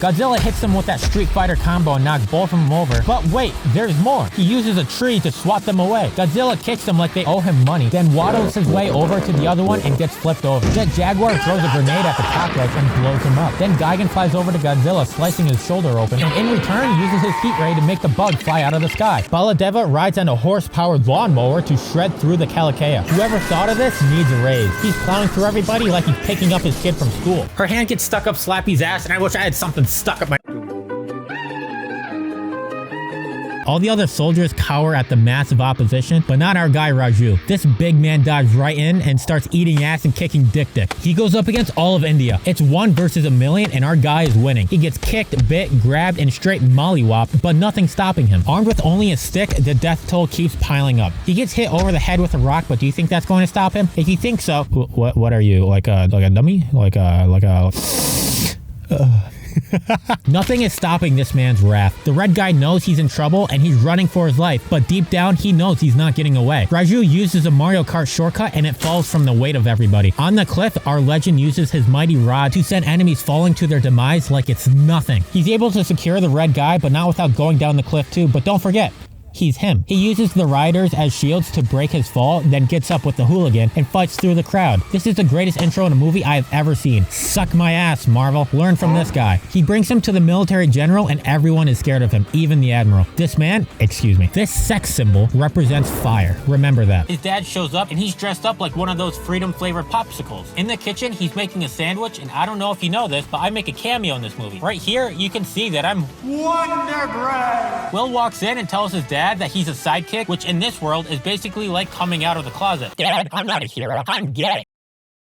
Godzilla hits him with that Street Fighter combo and knocks both of them over. But wait, there's more. He uses a tree to swat them away. Godzilla kicks them like they owe him money, then waddles his way over to the other one and gets flipped over. Jet Jaguar throws a grenade at the cockroach and blows him up. Then Gigan flies over to Godzilla, slicing his shoulder open, and in return uses his heat ray to make the bug fly out of the sky. Baladeva rides on a horse-powered lawnmower to shred through the Calicaea. Whoever thought of this needs a raise. He's plowing through everybody like he's picking up his kid from school. Her hand gets stuck up Slappy's ass, and I wish I had something stuck up my... All the other soldiers cower at the massive opposition, but not our guy Raju. This big man dives right in and starts eating ass and kicking dick. He goes up against all of India. It's 1 versus a million and our guy is winning. He gets kicked, bit, grabbed, and straight mollywopped, but nothing's stopping him. Armed with only a stick, the death toll keeps piling up. He gets hit over the head with a rock, but do you think that's going to stop him? If you think so, what are you, like a dummy? Nothing is stopping this man's wrath. The red guy knows he's in trouble and he's running for his life, but deep down he knows he's not getting away. Raju uses a Mario Kart shortcut and it falls from the weight of everybody. On the cliff, our legend uses his mighty rod to send enemies falling to their demise like it's nothing. He's able to secure the red guy, but not without going down the cliff too, but don't forget, he's him. He uses the riders as shields to break his fall, then gets up with the hooligan and fights through the crowd. This is the greatest intro in a movie I have ever seen. Suck my ass, Marvel. Learn from this guy. He brings him to the military general and everyone is scared of him, even the admiral. This sex symbol represents fire. Remember that. His dad shows up and he's dressed up like one of those freedom flavored popsicles. In the kitchen, he's making a sandwich, and I don't know if you know this, but I make a cameo in this movie. Right here, you can see that I'm Wonder Bread. Will walks in and tells his dad that he's a sidekick, which in this world is basically like coming out of the closet. Dad, I'm not a hero, I'm gay.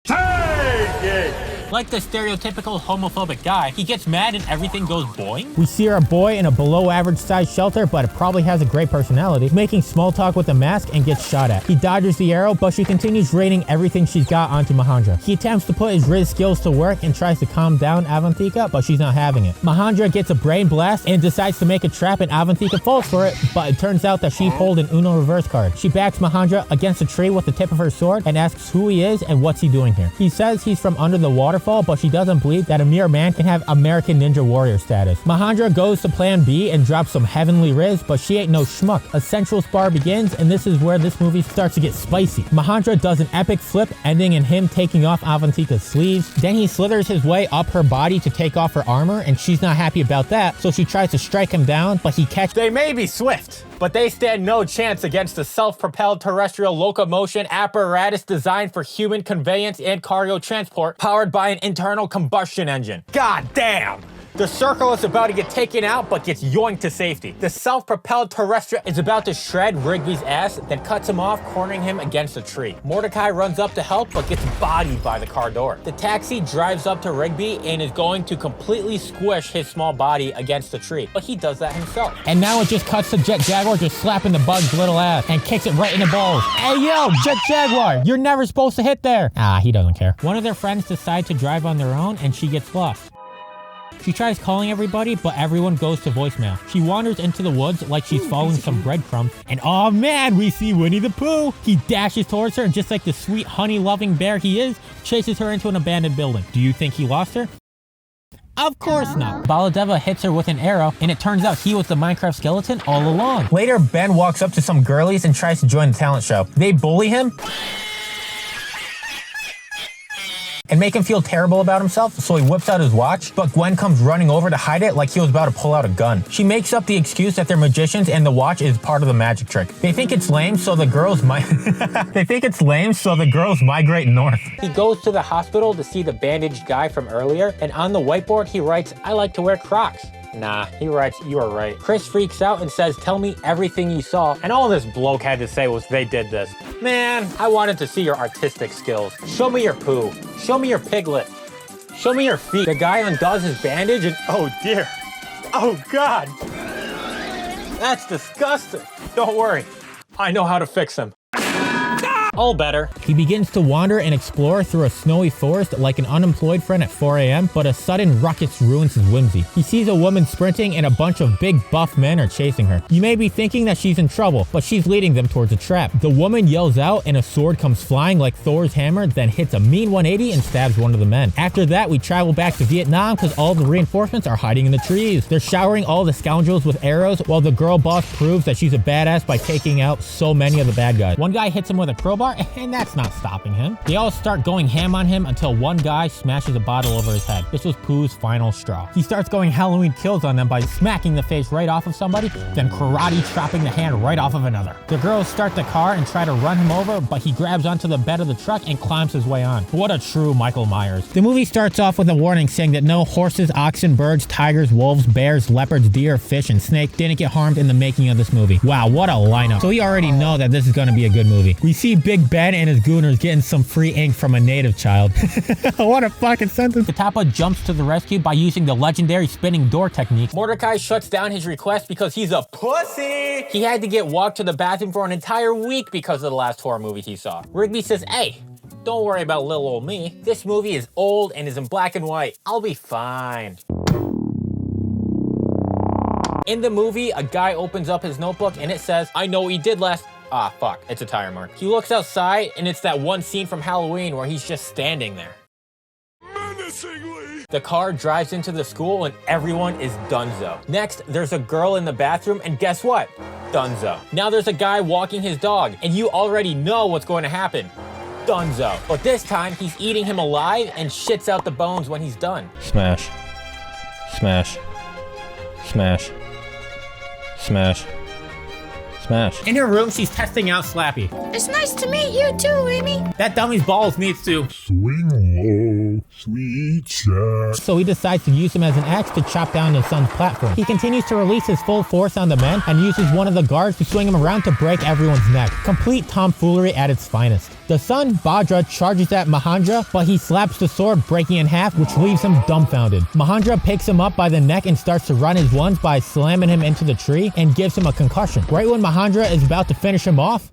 Take it! Like the stereotypical homophobic guy, he gets mad and everything goes boing. We see our boy in a below average sized shelter, but it probably has a great personality, making small talk with a mask and gets shot at. He dodges the arrow, but she continues raining everything she's got onto Mahendra. He attempts to put his Riz skills to work and tries to calm down Avantika, but she's not having it. Mahendra gets a brain blast and decides to make a trap, and Avantika falls for it, but it turns out that she pulled an Uno reverse card. She backs Mahendra against a tree with the tip of her sword and asks who he is and what's he doing here. He says he's from under the waterfall, but she doesn't believe that a mere man can have American Ninja Warrior status. Mahendra goes to plan B and drops some heavenly Riz, but she ain't no schmuck. A sensual spar begins, and this is where this movie starts to get spicy. Mahendra does an epic flip, ending in him taking off Avantika's sleeves. Then he slithers his way up her body to take off her armor, and she's not happy about that, so she tries to strike him down, but he catches. They may be swift, but they stand no chance against the self-propelled terrestrial locomotion apparatus designed for human conveyance and cargo transport, powered by an internal combustion engine. God damn! The circle is about to get taken out, but gets yoinked to safety. The self-propelled terrestrial is about to shred Rigby's ass, then cuts him off, cornering him against a tree. Mordecai runs up to help, but gets bodied by the car door. The taxi drives up to Rigby and is going to completely squish his small body against the tree, but he does that himself. And now it just cuts to Jet Jaguar just slapping the bug's little ass and kicks it right in the balls. Hey yo, Jet Jaguar, you're never supposed to hit there. Ah, he doesn't care. One of their friends decide to drive on their own and she gets lost. She tries calling everybody, but everyone goes to voicemail. She wanders into the woods like she's following some breadcrumbs, and oh man, we see Winnie the Pooh! He dashes towards her, and just like the sweet honey-loving bear he is, chases her into an abandoned building. Do you think he lost her? Of course not. Baladeva hits her with an arrow, and it turns out he was the Minecraft skeleton all along. Later, Ben walks up to some girlies and tries to join the talent show. They bully him and make him feel terrible about himself, so he whips out his watch, but Gwen comes running over to hide it like he was about to pull out a gun. She makes up the excuse that they're magicians and the watch is part of the magic trick. They think it's lame, so the girls migrate north. He goes to the hospital to see the bandaged guy from earlier, and on the whiteboard he writes, "I like to wear Crocs." Nah, he writes, "You are right." Chris freaks out and says, "Tell me everything you saw." And all this bloke had to say was, "They did this." Man, I wanted to see your artistic skills. Show me your poo. Show me your piglet. Show me your feet. The guy undoes his bandage and oh dear. Oh God. That's disgusting. Don't worry. I know how to fix him. all better. He begins to wander and explore through a snowy forest like an unemployed friend at 4 a.m., but a sudden ruckus ruins his whimsy. He sees a woman sprinting and a bunch of big buff men are chasing her. You may be thinking that she's in trouble, but she's leading them towards a trap. The woman yells out and a sword comes flying like Thor's hammer, then hits a mean 180 and stabs one of the men. After that, we travel back to Vietnam because all the reinforcements are hiding in the trees. They're showering all the scoundrels with arrows while the girl boss proves that she's a badass by taking out so many of the bad guys. One guy hits him with a crowbar and that's not stopping him. They all start going ham on him until one guy smashes a bottle over his head. This was Pooh's final straw. He starts going Halloween Kills on them by smacking the face right off of somebody, then karate chopping the hand right off of another. The girls start the car and try to run him over, but he grabs onto the bed of the truck and climbs his way on. What a true Michael Myers. The movie starts off with a warning saying that no horses, oxen, birds, tigers, wolves, bears, leopards, deer, fish, and snake didn't get harmed in the making of this movie. Wow, what a lineup. So we already know that this is going to be a good movie. We see Big Ben and his gooners getting some free ink from a native child. What a fucking sentence. Katapa jumps to the rescue by using the legendary spinning door technique. Mordecai shuts down his request because he's a pussy. He had to get walked to the bathroom for an entire week because of the last horror movie he saw. Rigby says, hey, don't worry about little old me. This movie is old and is in black and white. I'll be fine. In the movie, a guy opens up his notebook and it says, I know what you did last... Ah, fuck, it's a tire mark. He looks outside and it's that one scene from Halloween where he's just standing there. Menacingly. The car drives into the school and everyone is donezo. Next, there's a girl in the bathroom and guess what? Donezo. Now there's a guy walking his dog and you already know what's going to happen. Donezo. But this time, he's eating him alive and shits out the bones when he's done. Smash. Smash. Smash. Smash. Smash. In her room, she's testing out Slappy. It's nice to meet you too, Amy. That dummy's balls needs to swing low, sweet chat. So he decides to use him as an axe to chop down his son's platform. He continues to release his full force on the men and uses one of the guards to swing him around to break everyone's neck. Complete tomfoolery at its finest. The son, Bhadra, charges at Mahendra, but he slaps the sword, breaking in half, which leaves him dumbfounded. Mahendra picks him up by the neck and starts to run his ones by slamming him into the tree and gives him a concussion. Right when Mahendra is about to finish him off,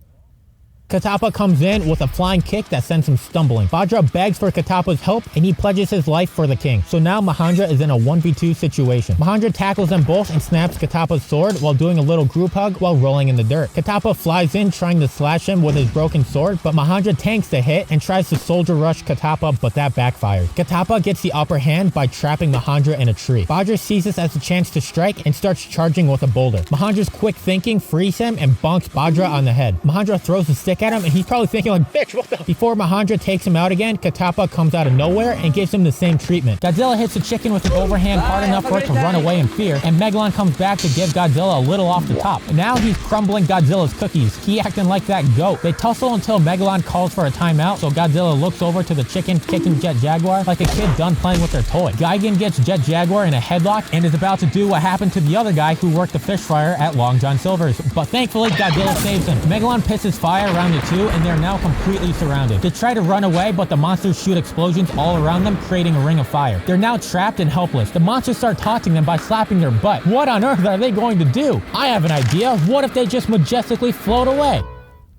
Katapa comes in with a flying kick that sends him stumbling. Bhadra begs for Katapa's help and he pledges his life for the king. So now Mahendra is in a 1v2 situation. Mahendra tackles them both and snaps Katapa's sword while doing a little group hug while rolling in the dirt. Katapa flies in trying to slash him with his broken sword, but Mahendra tanks the hit and tries to soldier rush Katapa, but that backfires. Katapa gets the upper hand by trapping Mahendra in a tree. Bhadra sees this as a chance to strike and starts charging with a boulder. Mahendra's quick thinking frees him and bonks Bhadra on the head. Mahendra throws a stick at him and he's probably thinking like, bitch, what the... Before Mahendra takes him out again, Katapa comes out of nowhere and gives him the same treatment. Godzilla hits the chicken with an overhand hard enough for it to run away in fear, and Megalon comes back to give Godzilla a little off the top. Now he's crumbling Godzilla's cookies. He acting like that goat. They tussle until Megalon calls for a timeout, so Godzilla looks over to the chicken kicking Jet Jaguar like a kid done playing with their toy. Gigan gets Jet Jaguar in a headlock and is about to do what happened to the other guy who worked the fish fryer at Long John Silver's, but thankfully Godzilla saves him. Megalon pisses fire around the two and they're now completely surrounded. They try to run away, but the monsters shoot explosions all around them, creating a ring of fire. They're now trapped and helpless. The monsters start taunting them by slapping their butt. What on earth are they going to do? I have an idea. What if they just majestically float away?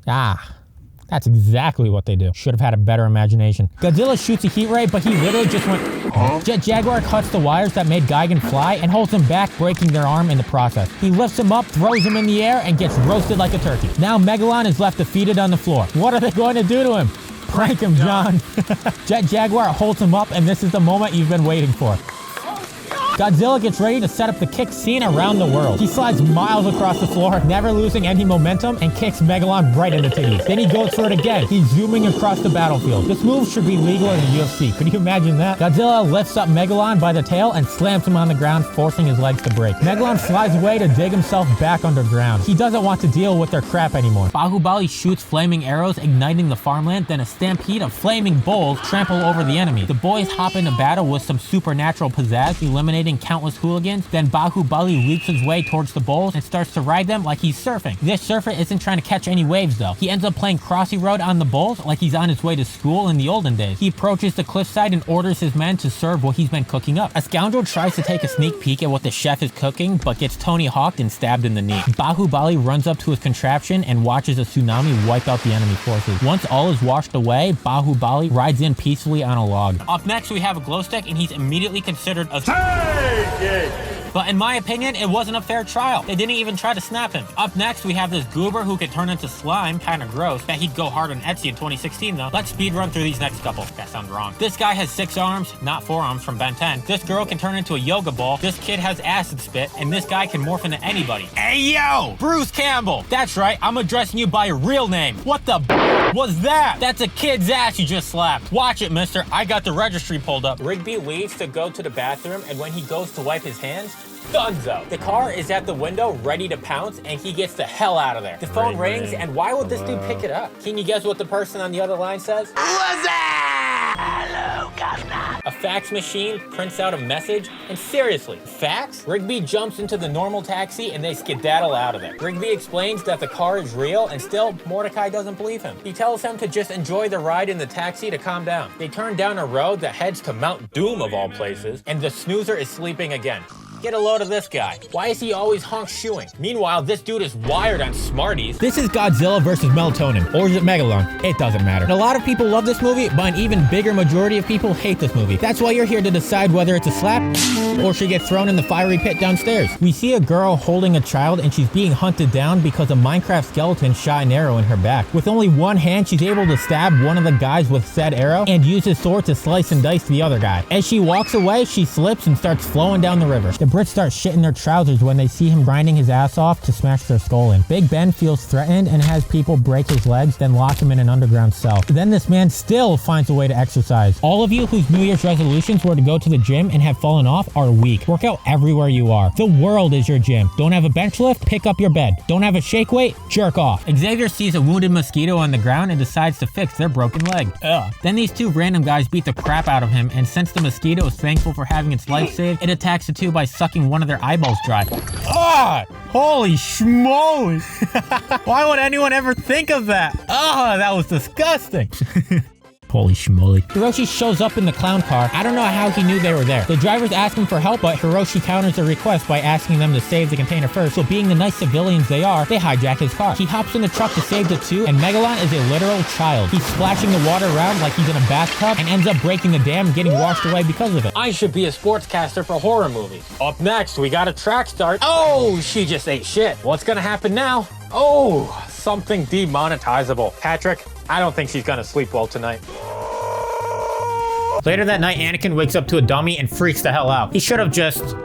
Ah, that's exactly what they do. Should have had a better imagination. Godzilla shoots a heat ray, but he literally just went... Jet Jaguar cuts the wires that made Gigan fly and holds him back, breaking their arm in the process. He lifts him up, throws him in the air, and gets roasted like a turkey. Now Megalon is left defeated on the floor. What are they going to do to him? Prank him, John. Jet Jaguar holds him up, and this is the moment you've been waiting for. Godzilla gets ready to set up the kick scene around the world. He slides miles across the floor, never losing any momentum, and kicks Megalon right in the titties. Then he goes for it again. He's zooming across the battlefield. This move should be legal in the UFC. Could you imagine that? Godzilla lifts up Megalon by the tail and slams him on the ground, forcing his legs to break. Megalon flies away to dig himself back underground. He doesn't want to deal with their crap anymore. Bahubali shoots flaming arrows, igniting the farmland, then a stampede of flaming bulls trample over the enemy. The boys hop into battle with some supernatural pizzazz, eliminating eliminating countless hooligans, then Bahubali leaps his way towards the bowls and starts to ride them like he's surfing. This surfer isn't trying to catch any waves though. He ends up playing Crossy Road on the bowls like he's on his way to school in the olden days. He approaches the cliffside and orders his men to serve what he's been cooking up. A scoundrel tries to take a sneak peek at what the chef is cooking, but gets Tony Hawked and stabbed in the knee. Bahubali runs up to his contraption and watches a tsunami wipe out the enemy forces. Once all is washed away, Bahubali rides in peacefully on a log. Up next, we have a glow stick, and he's immediately considered a but in my opinion, it wasn't a fair trial. They didn't even try to snap him. Up next, we have this goober who could turn into slime, kinda gross. Bet he'd go hard on Etsy in 2016 though. Let's speed run through these next couple. That sounds wrong. This guy has 6 arms, not 4 arms from Ben 10. This girl can turn into a yoga ball. This kid has acid spit, and this guy can morph into anybody. Hey yo, Bruce Campbell. That's right, I'm addressing you by your real name. What the was that? That's a kid's ass you just slapped. Watch it, mister. I got the registry pulled up. Rigby leaves to go to the bathroom, and when he goes to wipe his hands, Dunzo. The car is at the window ready to pounce, and he gets the hell out of there. The phone rings, and why would this dude pick it up? Can you guess what the person on the other line says? Who's that? Hello, governor. A fax machine prints out a message, and seriously, fax? Rigby jumps into the normal taxi, and they skedaddle out of there. Rigby explains that the car is real, and still, Mordecai doesn't believe him. He tells him to just enjoy the ride in the taxi to calm down. They turn down a road that heads to Mount Doom of all places, and the snoozer is sleeping again. Get a load of this guy. Why is he always honk shoeing? Meanwhile, this dude is wired on Smarties. This is Godzilla versus Melatonin. Or is it Megalon? It doesn't matter. And a lot of people love this movie, but an even bigger majority of people hate this movie. That's why you're here to decide whether it's a slap or she gets thrown in the fiery pit downstairs. We see a girl holding a child and she's being hunted down because a Minecraft skeleton shot an arrow in her back. With only one hand, she's able to stab one of the guys with said arrow and use his sword to slice and dice the other guy. As she walks away, she slips and starts flowing down the river. The Brits start shitting their trousers when they see him grinding his ass off to smash their skull in. Big Ben feels threatened and has people break his legs, then lock him in an underground cell. Then this man still finds a way to exercise. All of you whose New Year's resolutions were to go to the gym and have fallen off are weak. Work out everywhere you are. The world is your gym. Don't have a bench lift? Pick up your bed. Don't have a shake weight? Jerk off. Xavier sees a wounded mosquito on the ground and decides to fix their broken leg. Ugh. Then these 2 random guys beat the crap out of him, and since the mosquito is thankful for having its life saved, it attacks the 2 by sucking one of their eyeballs dry. Ah! Holy schmoly! Why would anyone ever think of that? Oh, that was disgusting. Holy schmoly. Hiroshi shows up in the clown car. I don't know how he knew they were there. The drivers ask him for help, but Hiroshi counters their request by asking them to save the container first, so being the nice civilians they are, they hijack his car. He hops in the truck to save the 2, and Megalon is a literal child. He's splashing the water around like he's in a bathtub and ends up breaking the dam and getting washed away because of it. I should be a sportscaster for horror movies. Up next, we got a track start. Oh, she just ate shit. What's gonna happen now? Oh, something demonetizable. Patrick, I don't think she's gonna sleep well tonight. Later that night, Anakin wakes up to a dummy and freaks the hell out. He should have just...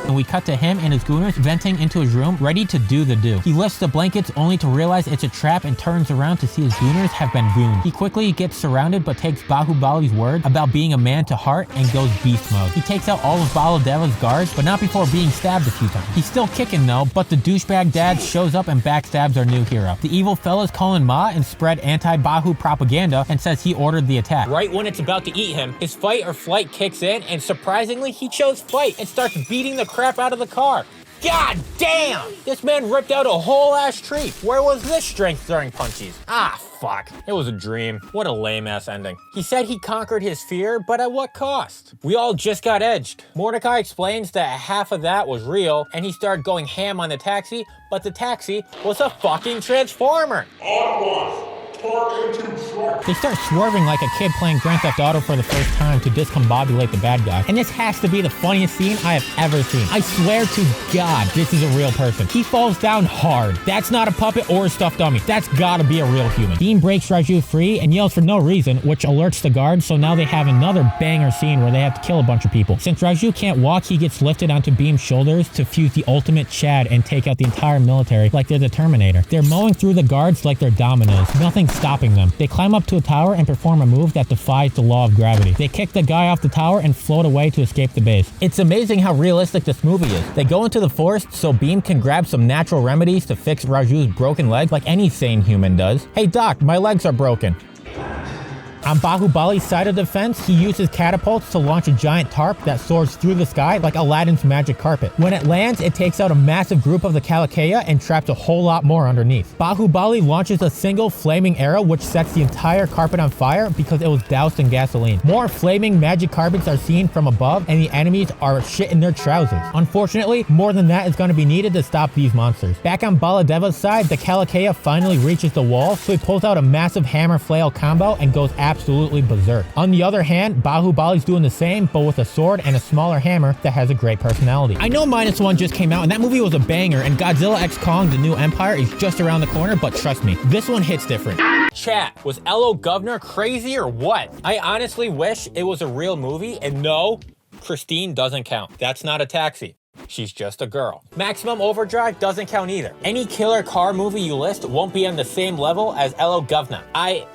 And we cut to him and his gooners venting into his room, ready to do the do. He lifts the blankets only to realize it's a trap and turns around to see his gooners have been gooned. He quickly gets surrounded but takes Bahubali's word about being a man to heart and goes beast mode. He takes out all of Baladeva's guards, but not before being stabbed a few times. He's still kicking though, but the douchebag dad shows up and backstabs our new hero. The evil fellas call in Ma and spread anti-Bahu propaganda and says he ordered the attack. Right when it's about to eat him, his fight or flight kicks in, and surprisingly, he chose fight and starts beating the crap out of the car. God damn! This man ripped out a whole ass tree. Where was this strength during punchies? Ah, fuck. It was a dream. What a lame ass ending. He said he conquered his fear, but at what cost? We all just got edged. Mordecai explains that half of that was real, and he started going ham on the taxi, but the taxi was a fucking transformer. They start swerving like a kid playing Grand Theft Auto for the first time to discombobulate the bad guy. And this has to be the funniest scene I have ever seen. I swear to God, this is a real person. He falls down hard. That's not a puppet or a stuffed dummy. That's gotta be a real human. Beam breaks Raju free and yells for no reason, which alerts the guards, so now they have another banger scene where they have to kill a bunch of people. Since Raju can't walk, he gets lifted onto Beam's shoulders to fuse the ultimate Chad and take out the entire military like they're the Terminator. They're mowing through the guards like they're dominoes. Nothing's stopping them. They climb up to a tower and perform a move that defies the law of gravity. They kick the guy off the tower and float away to escape the base. It's amazing how realistic this movie is. They go into the forest so Beam can grab some natural remedies to fix Raju's broken legs like any sane human does. Hey doc, my legs are broken. On Bahubali's side of the fence, he uses catapults to launch a giant tarp that soars through the sky like Aladdin's magic carpet. When it lands, it takes out a massive group of the Kalikeya and traps a whole lot more underneath. Bahubali launches a single flaming arrow which sets the entire carpet on fire because it was doused in gasoline. More flaming magic carpets are seen from above and the enemies are shit in their trousers. Unfortunately, more than that is going to be needed to stop these monsters. Back on Baladeva's side, the Kalikeya finally reaches the wall, so he pulls out a massive hammer flail combo and goes absolutely berserk. On the other hand, Bahubali's doing the same, but with a sword and a smaller hammer that has a great personality. I know -1 just came out and that movie was a banger, and Godzilla x Kong: The New Empire is just around the corner, but trust me, this one hits different. Chat, was L.O. Governor crazy or what? I honestly wish it was a real movie, and no, Christine doesn't count. That's not a taxi. She's just a girl. Maximum Overdrive doesn't count either. Any killer car movie you list won't be on the same level as L.O. Governor. I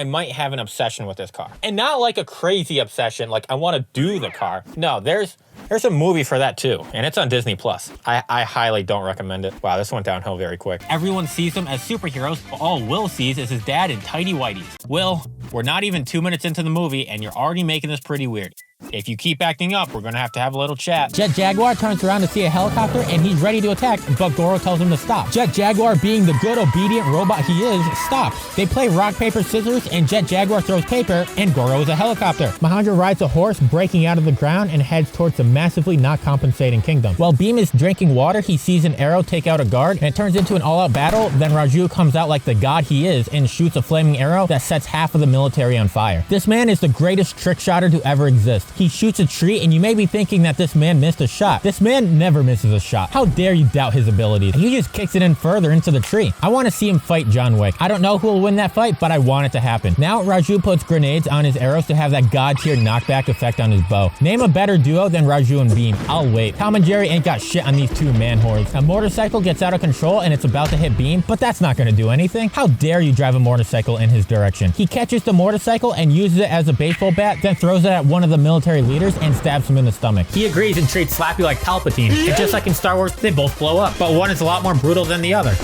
might have an obsession with this car. And not like a crazy obsession, like I want to do the car. No, there's a movie for that too, and it's on Disney+. I highly don't recommend it. Wow, this went downhill very quick. Everyone sees them as superheroes, but all Will sees is his dad in tidy whities. Will, we're not even 2 minutes into the movie, and you're already making this pretty weird. If you keep acting up, we're gonna have to have a little chat. Jet Jaguar turns around to see a helicopter and he's ready to attack, but Goro tells him to stop. Jet Jaguar, being the good obedient robot he is, stops. They play rock, paper, scissors, and Jet Jaguar throws paper, and Goro is a helicopter. Mahendra rides a horse, breaking out of the ground, and heads towards the massively not compensating kingdom. While Beam is drinking water, he sees an arrow take out a guard, and it turns into an all-out battle. Then Raju comes out like the god he is and shoots a flaming arrow that sets half of the military on fire. This man is the greatest trick shotter to ever exist. He shoots a tree, and you may be thinking that this man missed a shot. This man never misses a shot. How dare you doubt his abilities? He just kicks it in further into the tree. I want to see him fight John Wick. I don't know who will win that fight, but I want it to happen. Now Raju puts grenades on his arrows to have that god tier knockback effect on his bow. Name a better duo than Raju and Beam. I'll wait. Tom and Jerry ain't got shit on these two man whores. A motorcycle gets out of control and it's about to hit Beam, but that's not going to do anything. How dare you drive a motorcycle in his direction? He catches the motorcycle and uses it as a baseball bat, then throws it at one of the military leaders and stabs him in the stomach. He agrees and treats Slappy like Palpatine. And just like in Star Wars, they both blow up, but one is a lot more brutal than the other.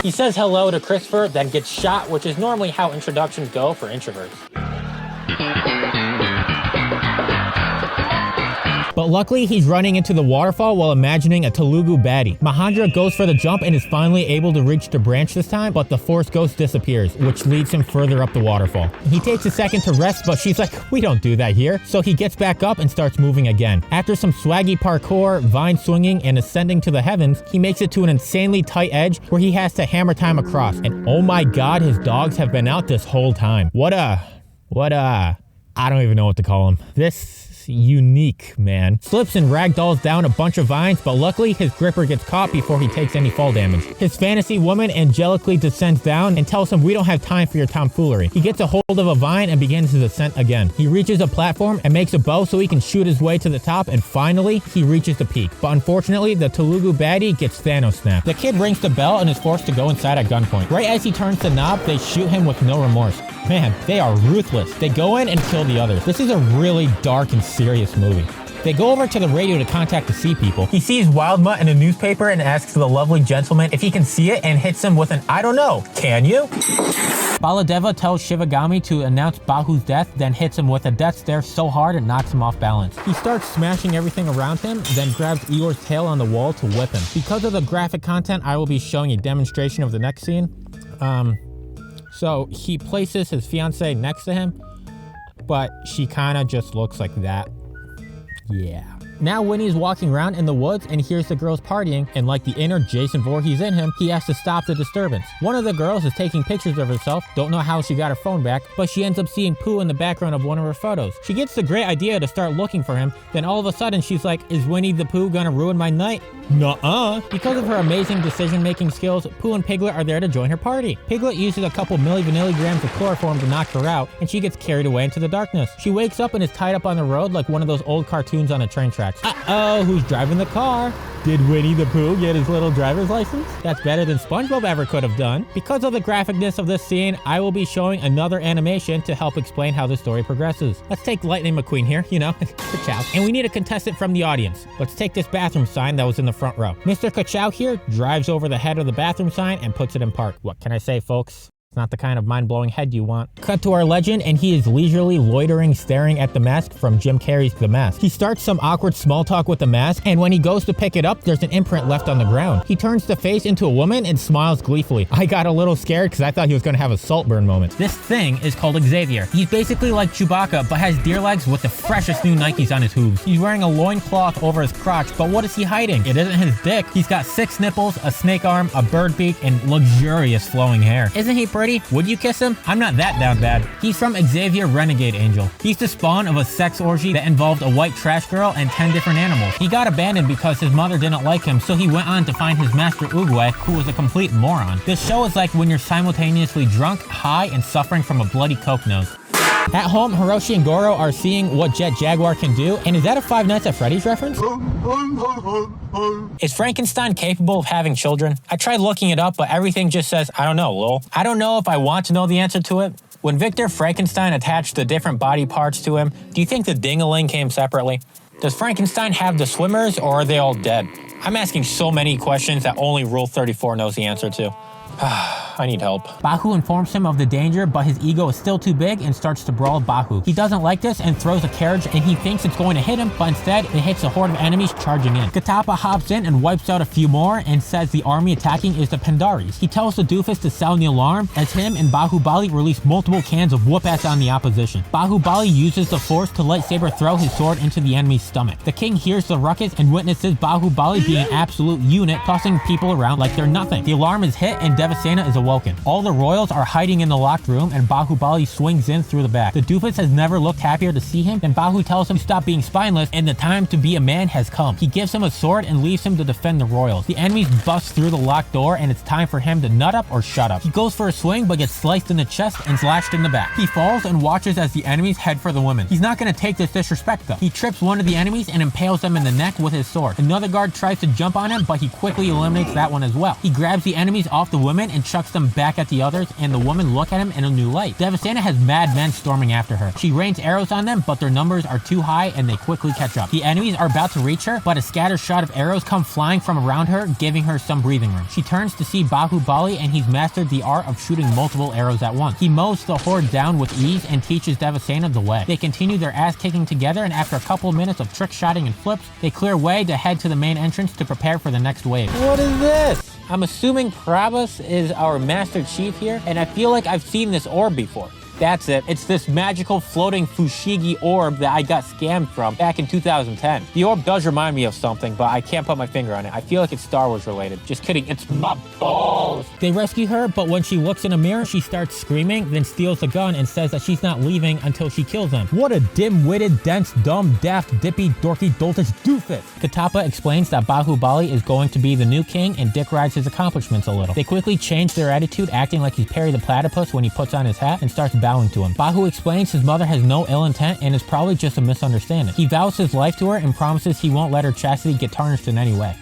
He says hello to Christopher, then gets shot, which is normally how introductions go for introverts. But luckily, he's running into the waterfall while imagining a Telugu baddie. Mahendra goes for the jump and is finally able to reach the branch this time, but the Force Ghost disappears, which leads him further up the waterfall. He takes a second to rest, but she's like, we don't do that here. So he gets back up and starts moving again. After some swaggy parkour, vine swinging, and ascending to the heavens, he makes it to an insanely tight edge where he has to hammer time across. And oh my god, his dogs have been out this whole time. I don't even know what to call him. This unique man slips and ragdolls down a bunch of vines, but luckily his gripper gets caught before he takes any fall damage. His fantasy woman angelically descends down and tells him, we don't have time for your tomfoolery. He gets a hold of a vine and begins his ascent again. He reaches a platform and makes a bow so he can shoot his way to the top, and finally he reaches the peak. But unfortunately, the Telugu baddie gets Thanos snapped. The kid rings the bell and is forced to go inside at gunpoint. Right as he turns the knob, they shoot him with no remorse. Man, they are ruthless. They go in and kill the others. This is a really dark and serious movie. They go over to the radio to contact the sea people. He sees Wild Mutt in a newspaper and asks the lovely gentleman if he can see it and hits him with an I don't know, can you? Baladeva tells Shivagami to announce Bahu's death, then hits him with a death stare so hard it knocks him off balance. He starts smashing everything around him, then grabs Igor's tail on the wall to whip him. Because of the graphic content, I will be showing a demonstration of the next scene. So he places his fiancée next to him, but she kind of just looks like that. Yeah. Now Winnie's walking around in the woods and hears the girls partying, and like the inner Jason Voorhees in him, he has to stop the disturbance. One of the girls is taking pictures of herself, don't know how she got her phone back, but she ends up seeing Pooh in the background of one of her photos. She gets the great idea to start looking for him, then all of a sudden she's like, is Winnie the Pooh gonna ruin my night? Nuh-uh. Because of her amazing decision-making skills, Pooh and Piglet are there to join her party. Piglet uses a couple milligrams of chloroform to knock her out, and she gets carried away into the darkness. She wakes up and is tied up on the road like one of those old cartoons on a train tracks. Uh-oh, who's driving the car? Did Winnie the Pooh get his little driver's license? That's better than SpongeBob ever could have done. Because of the graphicness of this scene, I will be showing another animation to help explain how the story progresses. Let's take Lightning McQueen here, you know, Ka-chow. And we need a contestant from the audience. Let's take this bathroom sign that was in the front row. Mr. Ka-chow here drives over the head of the bathroom sign and puts it in park. What can I say, folks? It's not the kind of mind-blowing head you want. Cut to our legend, and he is leisurely loitering, staring at the mask from Jim Carrey's The Mask. He starts some awkward small talk with the mask, and when he goes to pick it up, there's an imprint left on the ground. He turns the face into a woman and smiles gleefully. I got a little scared because I thought he was going to have a Saltburn moment. This thing is called Xavier. He's basically like Chewbacca, but has deer legs with the freshest new Nikes on his hooves. He's wearing a loincloth over his crotch, but what is he hiding? It isn't his dick. He's got 6 nipples, a snake arm, a bird beak, and luxurious flowing hair. Isn't he pretty? Would you kiss him? I'm not that down bad. He's from Xavier Renegade Angel. He's the spawn of a sex orgy that involved a white trash girl and 10 different animals. He got abandoned because his mother didn't like him, so he went on to find his master Oogway, who was a complete moron. This show is like when you're simultaneously drunk, high, and suffering from a bloody coke nose. At home, Hiroshi and Goro are seeing what Jet Jaguar can do, and is that a Five Nights at Freddy's reference? Is Frankenstein capable of having children? I tried looking it up, but everything just says, I don't know, lol. I don't know if I want to know the answer to it. When Victor Frankenstein attached the different body parts to him, do you think the ding-a-ling came separately? Does Frankenstein have the swimmers, or are they all dead? I'm asking so many questions that only Rule 34 knows the answer to. I need help. Bahu informs him of the danger, but his ego is still too big and starts to brawl Bahu. He doesn't like this and throws a carriage, and he thinks it's going to hit him, but instead it hits a horde of enemies charging in. Katapa hops in and wipes out a few more and says the army attacking is the Pandaris. He tells the doofus to sound the alarm as him and Bahubali release multiple cans of whoop-ass on the opposition. Bahubali uses the force to lightsaber throw his sword into the enemy's stomach. The king hears the ruckus and witnesses Bahubali being an absolute unit, tossing people around like they're nothing. The alarm is hit and Devasena is awoken. All the royals are hiding in the locked room and Bahubali swings in through the back. The doofus has never looked happier to see him, and Bahu tells him to stop being spineless and the time to be a man has come. He gives him a sword and leaves him to defend the royals. The enemies bust through the locked door and it's time for him to nut up or shut up. He goes for a swing but gets sliced in the chest and slashed in the back. He falls and watches as the enemies head for the women. He's not going to take this disrespect though. He trips one of the enemies and impales them in the neck with his sword. Another guard tries to jump on him, but he quickly eliminates that one as well. He grabs the enemies off the women and chucks them back at the others, and the women look at him in a new light. Devasena has mad men storming after her. She rains arrows on them, but their numbers are too high and they quickly catch up. The enemies are about to reach her, but a scatter shot of arrows come flying from around her, giving her some breathing room. She turns to see Bahubali, and he's mastered the art of shooting multiple arrows at once. He mows the horde down with ease and teaches Devasena the way. They continue their ass kicking together, and after a couple of minutes of trick shotting and flips, they clear way to head to the main entrance to prepare for the next wave. What is this? I'm assuming Prabhas is our Master Chief here, and I feel like I've seen this orb before. That's it. It's this magical floating Fushigi orb that I got scammed from back in 2010. The orb does remind me of something, but I can't put my finger on it. I feel like it's Star Wars related. Just kidding, it's my balls. They rescue her, but when she looks in a mirror, she starts screaming, then steals the gun and says that she's not leaving until she kills them. What a dim-witted, dense, dumb, daft, dippy, dorky, doltish doofus. Katapa explains that Bahubali is going to be the new king and Dick rides his accomplishments a little. They quickly change their attitude, acting like he's Perry the Platypus when he puts on his hat and starts bowing to him. Bahu explains his mother has no ill intent and is probably just a misunderstanding. He vows his life to her and promises he won't let her chastity get tarnished in any way.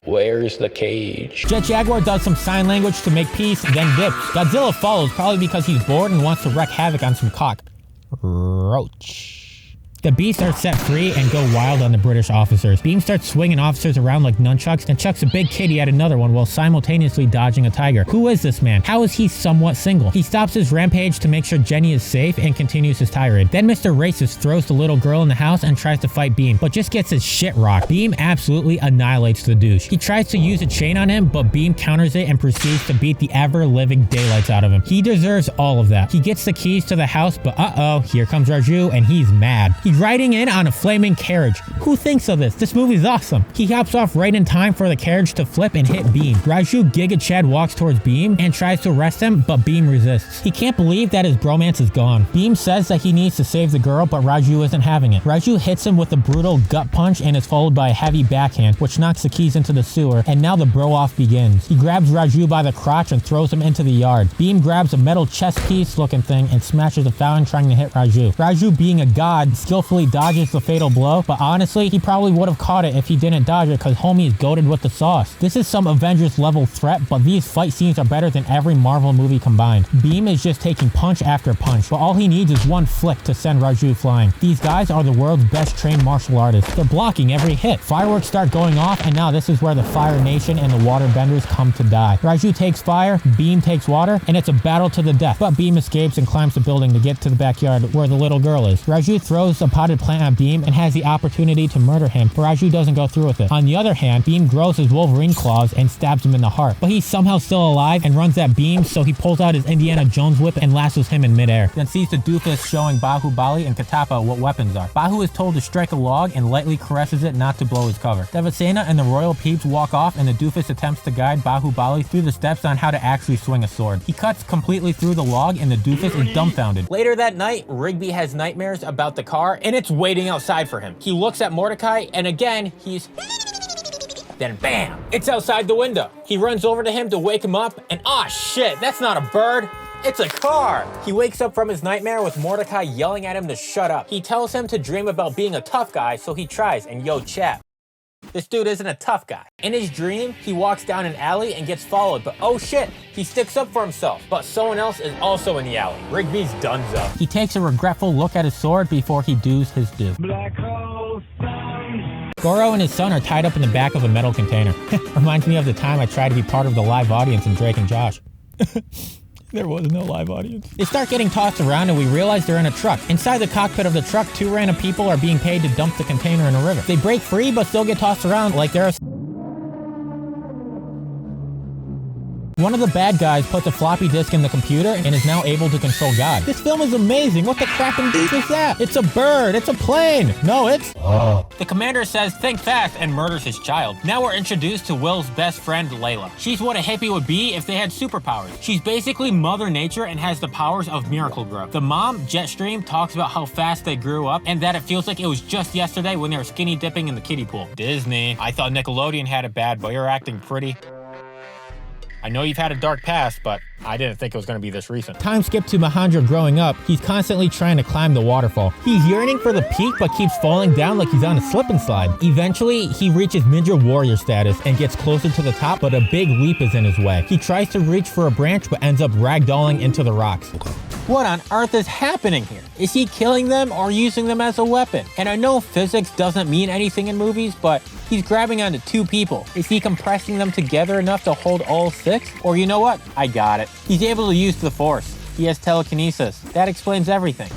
Where's the cage? Jet Jaguar does some sign language to make peace, then dips. Godzilla follows, probably because he's bored and wants to wreak havoc on some cockroach. The beasts are set free and go wild on the British officers. Beam starts swinging officers around like nunchucks and chucks a big kitty at another one while simultaneously dodging a tiger. Who is this man? How is he somewhat single? He stops his rampage to make sure Jenny is safe and continues his tirade. Then Mr. Racist throws the little girl in the house and tries to fight Beam, but just gets his shit rocked. Beam absolutely annihilates the douche. He tries to use a chain on him, but Beam counters it and proceeds to beat the ever-living daylights out of him. He deserves all of that. He gets the keys to the house, but uh-oh, here comes Raju and he's mad. He's riding in on a flaming carriage. Who thinks of this? This movie's awesome. He hops off right in time for the carriage to flip and hit Beam. Raju Giga Chad walks towards Beam and tries to arrest him, but Beam resists. He can't believe that his bromance is gone. Beam says that he needs to save the girl, but Raju isn't having it. Raju hits him with a brutal gut punch and is followed by a heavy backhand, which knocks the keys into the sewer, and now the bro-off begins. He grabs Raju by the crotch and throws him into the yard. Beam grabs a metal chess piece looking thing and smashes a fountain trying to hit Raju. Raju, being a god, skillfully skillfully dodges the fatal blow, but honestly, he probably would have caught it if he didn't dodge it because homie is goated with the sauce. This is some Avengers level threat, but these fight scenes are better than every Marvel movie combined. Beam is just taking punch after punch, but all he needs is one flick to send Raju flying. These guys are the world's best trained martial artists. They're blocking every hit. Fireworks start going off, and now this is where the Fire Nation and the Water Benders come to die. Raju takes fire, Beam takes water, and it's a battle to the death, but Beam escapes and climbs the building to get to the backyard where the little girl is. Raju throws a potted plant at Beam and has the opportunity to murder him, but Raju doesn't go through with it. On the other hand, Beam grows his Wolverine claws and stabs him in the heart, but he's somehow still alive and runs at Beam, so he pulls out his Indiana Jones whip and lassos him in midair. Then sees the doofus showing Bahubali and Katappa what weapons are. Bahu is told to strike a log and lightly caresses it not to blow his cover. Devasena and the royal peeps walk off, and the doofus attempts to guide Bahubali through the steps on how to actually swing a sword. He cuts completely through the log, and the doofus is dumbfounded. Later that night, Rigby has nightmares about the car, and it's waiting outside for him. He looks at Mordecai, and again, he's... Then bam! It's outside the window. He runs over to him to wake him up, and ah shit, that's not a bird. It's a car! He wakes up from his nightmare with Mordecai yelling at him to shut up. He tells him to dream about being a tough guy, so he tries, and yo, chap, this dude isn't a tough guy. In his dream, he walks down an alley and gets followed, but oh shit, he sticks up for himself. But someone else is also in the alley. Rigby's donezo. He takes a regretful look at his sword before he does his due. Black hole sun. Goro and his son are tied up in the back of a metal container. Reminds me of the time I tried to be part of the live audience in Drake and Josh. There was no live audience. They start getting tossed around and we realize they're in a truck. Inside the cockpit of the truck, two random people are being paid to dump the container in a river. They break free but still get tossed around like they're a... One of the bad guys puts a floppy disk in the computer and is now able to control God. This film is amazing. What the crap and beef is that? It's a bird. It's a plane. No, it's... Oh. The commander says, think fast, and murders his child. Now we're introduced to Will's best friend, Layla. She's what a hippie would be if they had superpowers. She's basically Mother Nature and has the powers of miracle growth. The mom, Jetstream, talks about how fast they grew up and that it feels like it was just yesterday when they were skinny dipping in the kiddie pool. Disney. I thought Nickelodeon had it bad, but you're acting pretty. I know you've had a dark past, but I didn't think it was going to be this recent. Time skip to Mahendra growing up. He's constantly trying to climb the waterfall. He's yearning for the peak, but keeps falling down like he's on a slip and slide. Eventually, he reaches Ninja Warrior status and gets closer to the top, but a big leap is in his way. He tries to reach for a branch, but ends up ragdolling into the rocks. What on earth is happening here? Is he killing them or using them as a weapon? And I know physics doesn't mean anything in movies, but he's grabbing onto two people. Is he compressing them together enough to hold all six? Or you know what? I got it. He's able to use the Force. He has telekinesis. That explains everything.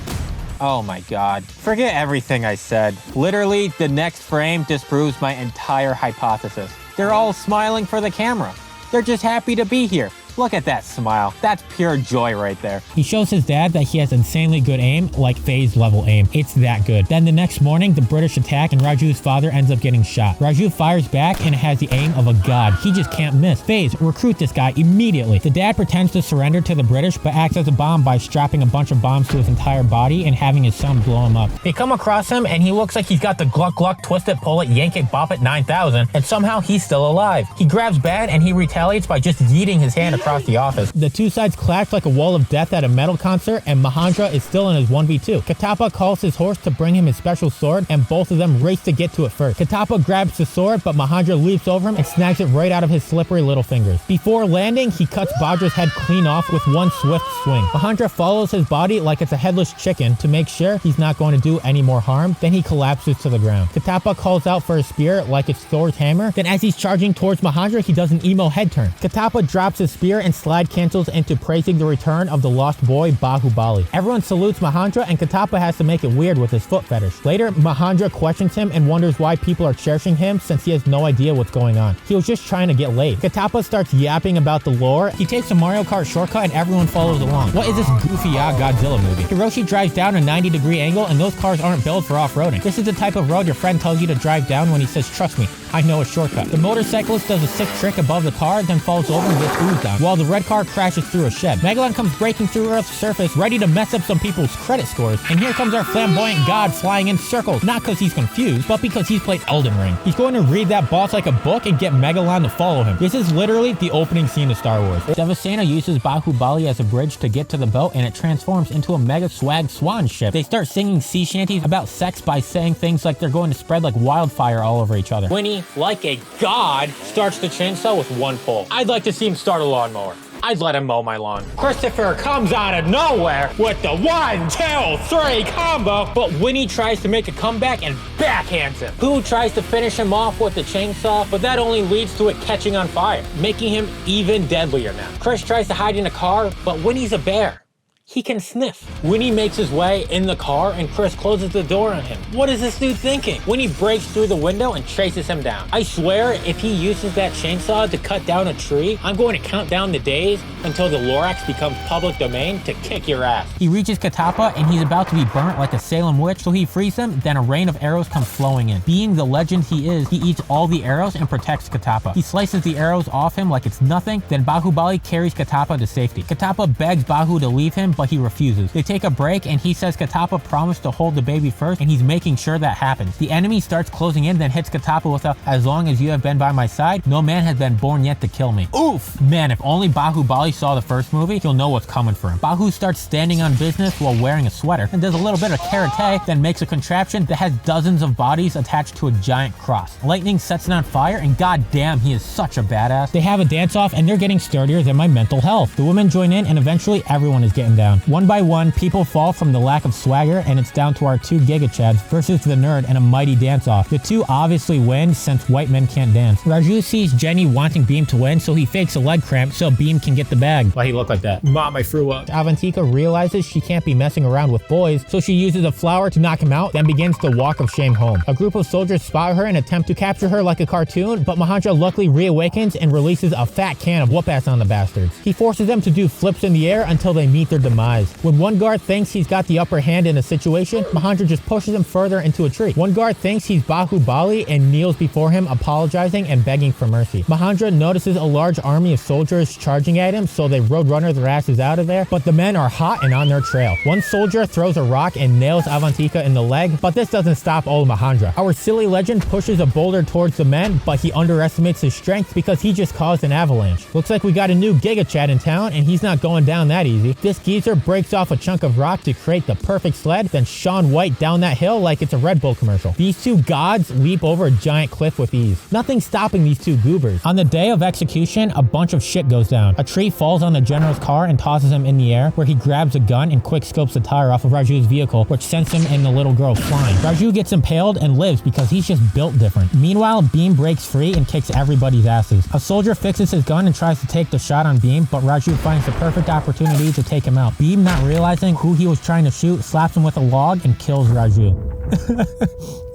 Oh my god. Forget everything I said. Literally, the next frame disproves my entire hypothesis. They're all smiling for the camera. They're just happy to be here. Look at that smile. That's pure joy right there. He shows his dad that he has insanely good aim, like phase level aim. It's that good. Then the next morning, the British attack and Raju's father ends up getting shot. Raju fires back and has the aim of a god. He just can't miss. Phase, recruit this guy immediately. The dad pretends to surrender to the British, but acts as a bomb by strapping a bunch of bombs to his entire body and having his son blow him up. They come across him and he looks like he's got the gluck gluck, twist it, pull it, yank it, bop it 9000, and somehow he's still alive. He grabs Bad and he retaliates by just yeeting his hand across the office. The two sides clash like a wall of death at a metal concert, and Mahendra is still in his 1v2. Katappa calls his horse to bring him his special sword, and both of them race to get to it first. Katappa grabs the sword, but Mahendra leaps over him and snags it right out of his slippery little fingers. Before landing, he cuts Badra's head clean off with one swift swing. Mahendra follows his body like it's a headless chicken to make sure he's not going to do any more harm, then he collapses to the ground. Katappa calls out for his spear like it's Thor's hammer, then as he's charging towards Mahendra, he does an emo head turn. Katappa drops his spear and slide cancels into praising the return of the lost boy Bahubali. Everyone salutes Mahendra and Katappa has to make it weird with his foot fetish. Later, Mahendra questions him and wonders why people are cherishing him since he has no idea what's going on. He was just trying to get laid. Katappa starts yapping about the lore. He takes a Mario Kart shortcut and everyone follows along. What is this goofy Godzilla movie? Hiroshi drives down a 90-degree angle and those cars aren't built for off-roading. This is the type of road your friend tells you to drive down when he says, trust me, I know a shortcut. The motorcyclist does a sick trick above the car, then falls over and gets oozed on. while the red car crashes through a shed. Megalon comes breaking through Earth's surface, ready to mess up some people's credit scores. And here comes our flamboyant god flying in circles, not because he's confused, but because he's played Elden Ring. He's going to read that boss like a book and get Megalon to follow him. This is literally the opening scene of Star Wars. Devasena uses Bahubali as a bridge to get to the boat, and it transforms into a mega swag swan ship. They start singing sea shanties about sex by saying things like they're going to spread like wildfire all over each other. Winnie, like a god, starts the chainsaw with one pull. I'd like to see him start a lawnmower. I'd let him mow my lawn. Christopher comes out of nowhere with the 1, 2, 3 combo, but Winnie tries to make a comeback and backhands him. Pooh tries to finish him off with the chainsaw, but that only leads to it catching on fire, making him even deadlier now. Chris tries to hide in a car, but Winnie's a bear. He can sniff. Winnie makes his way in the car and Chris closes the door on him. What is this dude thinking? Winnie breaks through the window and chases him down. I swear, if he uses that chainsaw to cut down a tree, I'm going to count down the days until the Lorax becomes public domain to kick your ass. He reaches Katapa and he's about to be burnt like a Salem witch, so he frees him, then a rain of arrows comes flowing in. Being the legend he is, he eats all the arrows and protects Katapa. He slices the arrows off him like it's nothing, then Bahubali carries Katapa to safety. Katapa begs Bahu to leave him, but he refuses. They take a break and he says Katapa promised to hold the baby first, and he's making sure that happens. The enemy starts closing in, then hits Katapa with a, "As long as you have been by my side, no man has been born yet to kill me." Oof! Man, if only Bahubali saw the first movie, he'll know what's coming for him. Bahu starts standing on business while wearing a sweater, and does a little bit of karate, then makes a contraption that has dozens of bodies attached to a giant cross. Lightning sets it on fire, and goddamn, he is such a badass. They have a dance-off, and they're getting sturdier than my mental health. The women join in, and eventually everyone is getting down. One by one, people fall from the lack of swagger, and it's down to our 2 Giga Chads versus the nerd and a mighty dance-off. The two obviously win since white men can't dance. Raju sees Jenny wanting Beam to win, so he fakes a leg cramp so Beam can get the bag. Why he look like that? Mom, I threw up. Avantika realizes she can't be messing around with boys, so she uses a flower to knock him out, then begins the walk of shame home. A group of soldiers spot her and attempt to capture her like a cartoon, but Mahandra luckily reawakens and releases a fat can of whoop-ass on the bastards. He forces them to do flips in the air until they meet their demise. When one guard thinks he's got the upper hand in a situation, Mahandra just pushes him further into a tree. One guard thinks he's Bahubali and kneels before him, apologizing and begging for mercy. Mahandra notices a large army of soldiers charging at him, so they roadrunner their asses out of there, but the men are hot and on their trail. One soldier throws a rock and nails Avantika in the leg, but this doesn't stop old Mahandra. Our silly legend pushes a boulder towards the men, but he underestimates his strength because he just caused an avalanche. Looks like we got a new Giga Chad in town, and he's not going down that easy. This geezer breaks off a chunk of rock to create the perfect sled, then Shaun White down that hill like it's a Red Bull commercial. These two gods leap over a giant cliff with ease. Nothing's stopping these two goobers. On the day of execution, a bunch of shit goes down. A tree falls on the general's car and tosses him in the air, where he grabs a gun and quick scopes the tire off of Raju's vehicle, which sends him and the little girl flying. Raju gets impaled and lives because he's just built different. Meanwhile, Beam breaks free and kicks everybody's asses. A soldier fixes his gun and tries to take the shot on Beam, but Raju finds the perfect opportunity to take him out. Beam, not realizing who he was trying to shoot, slaps him with a log and kills Raju.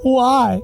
Why?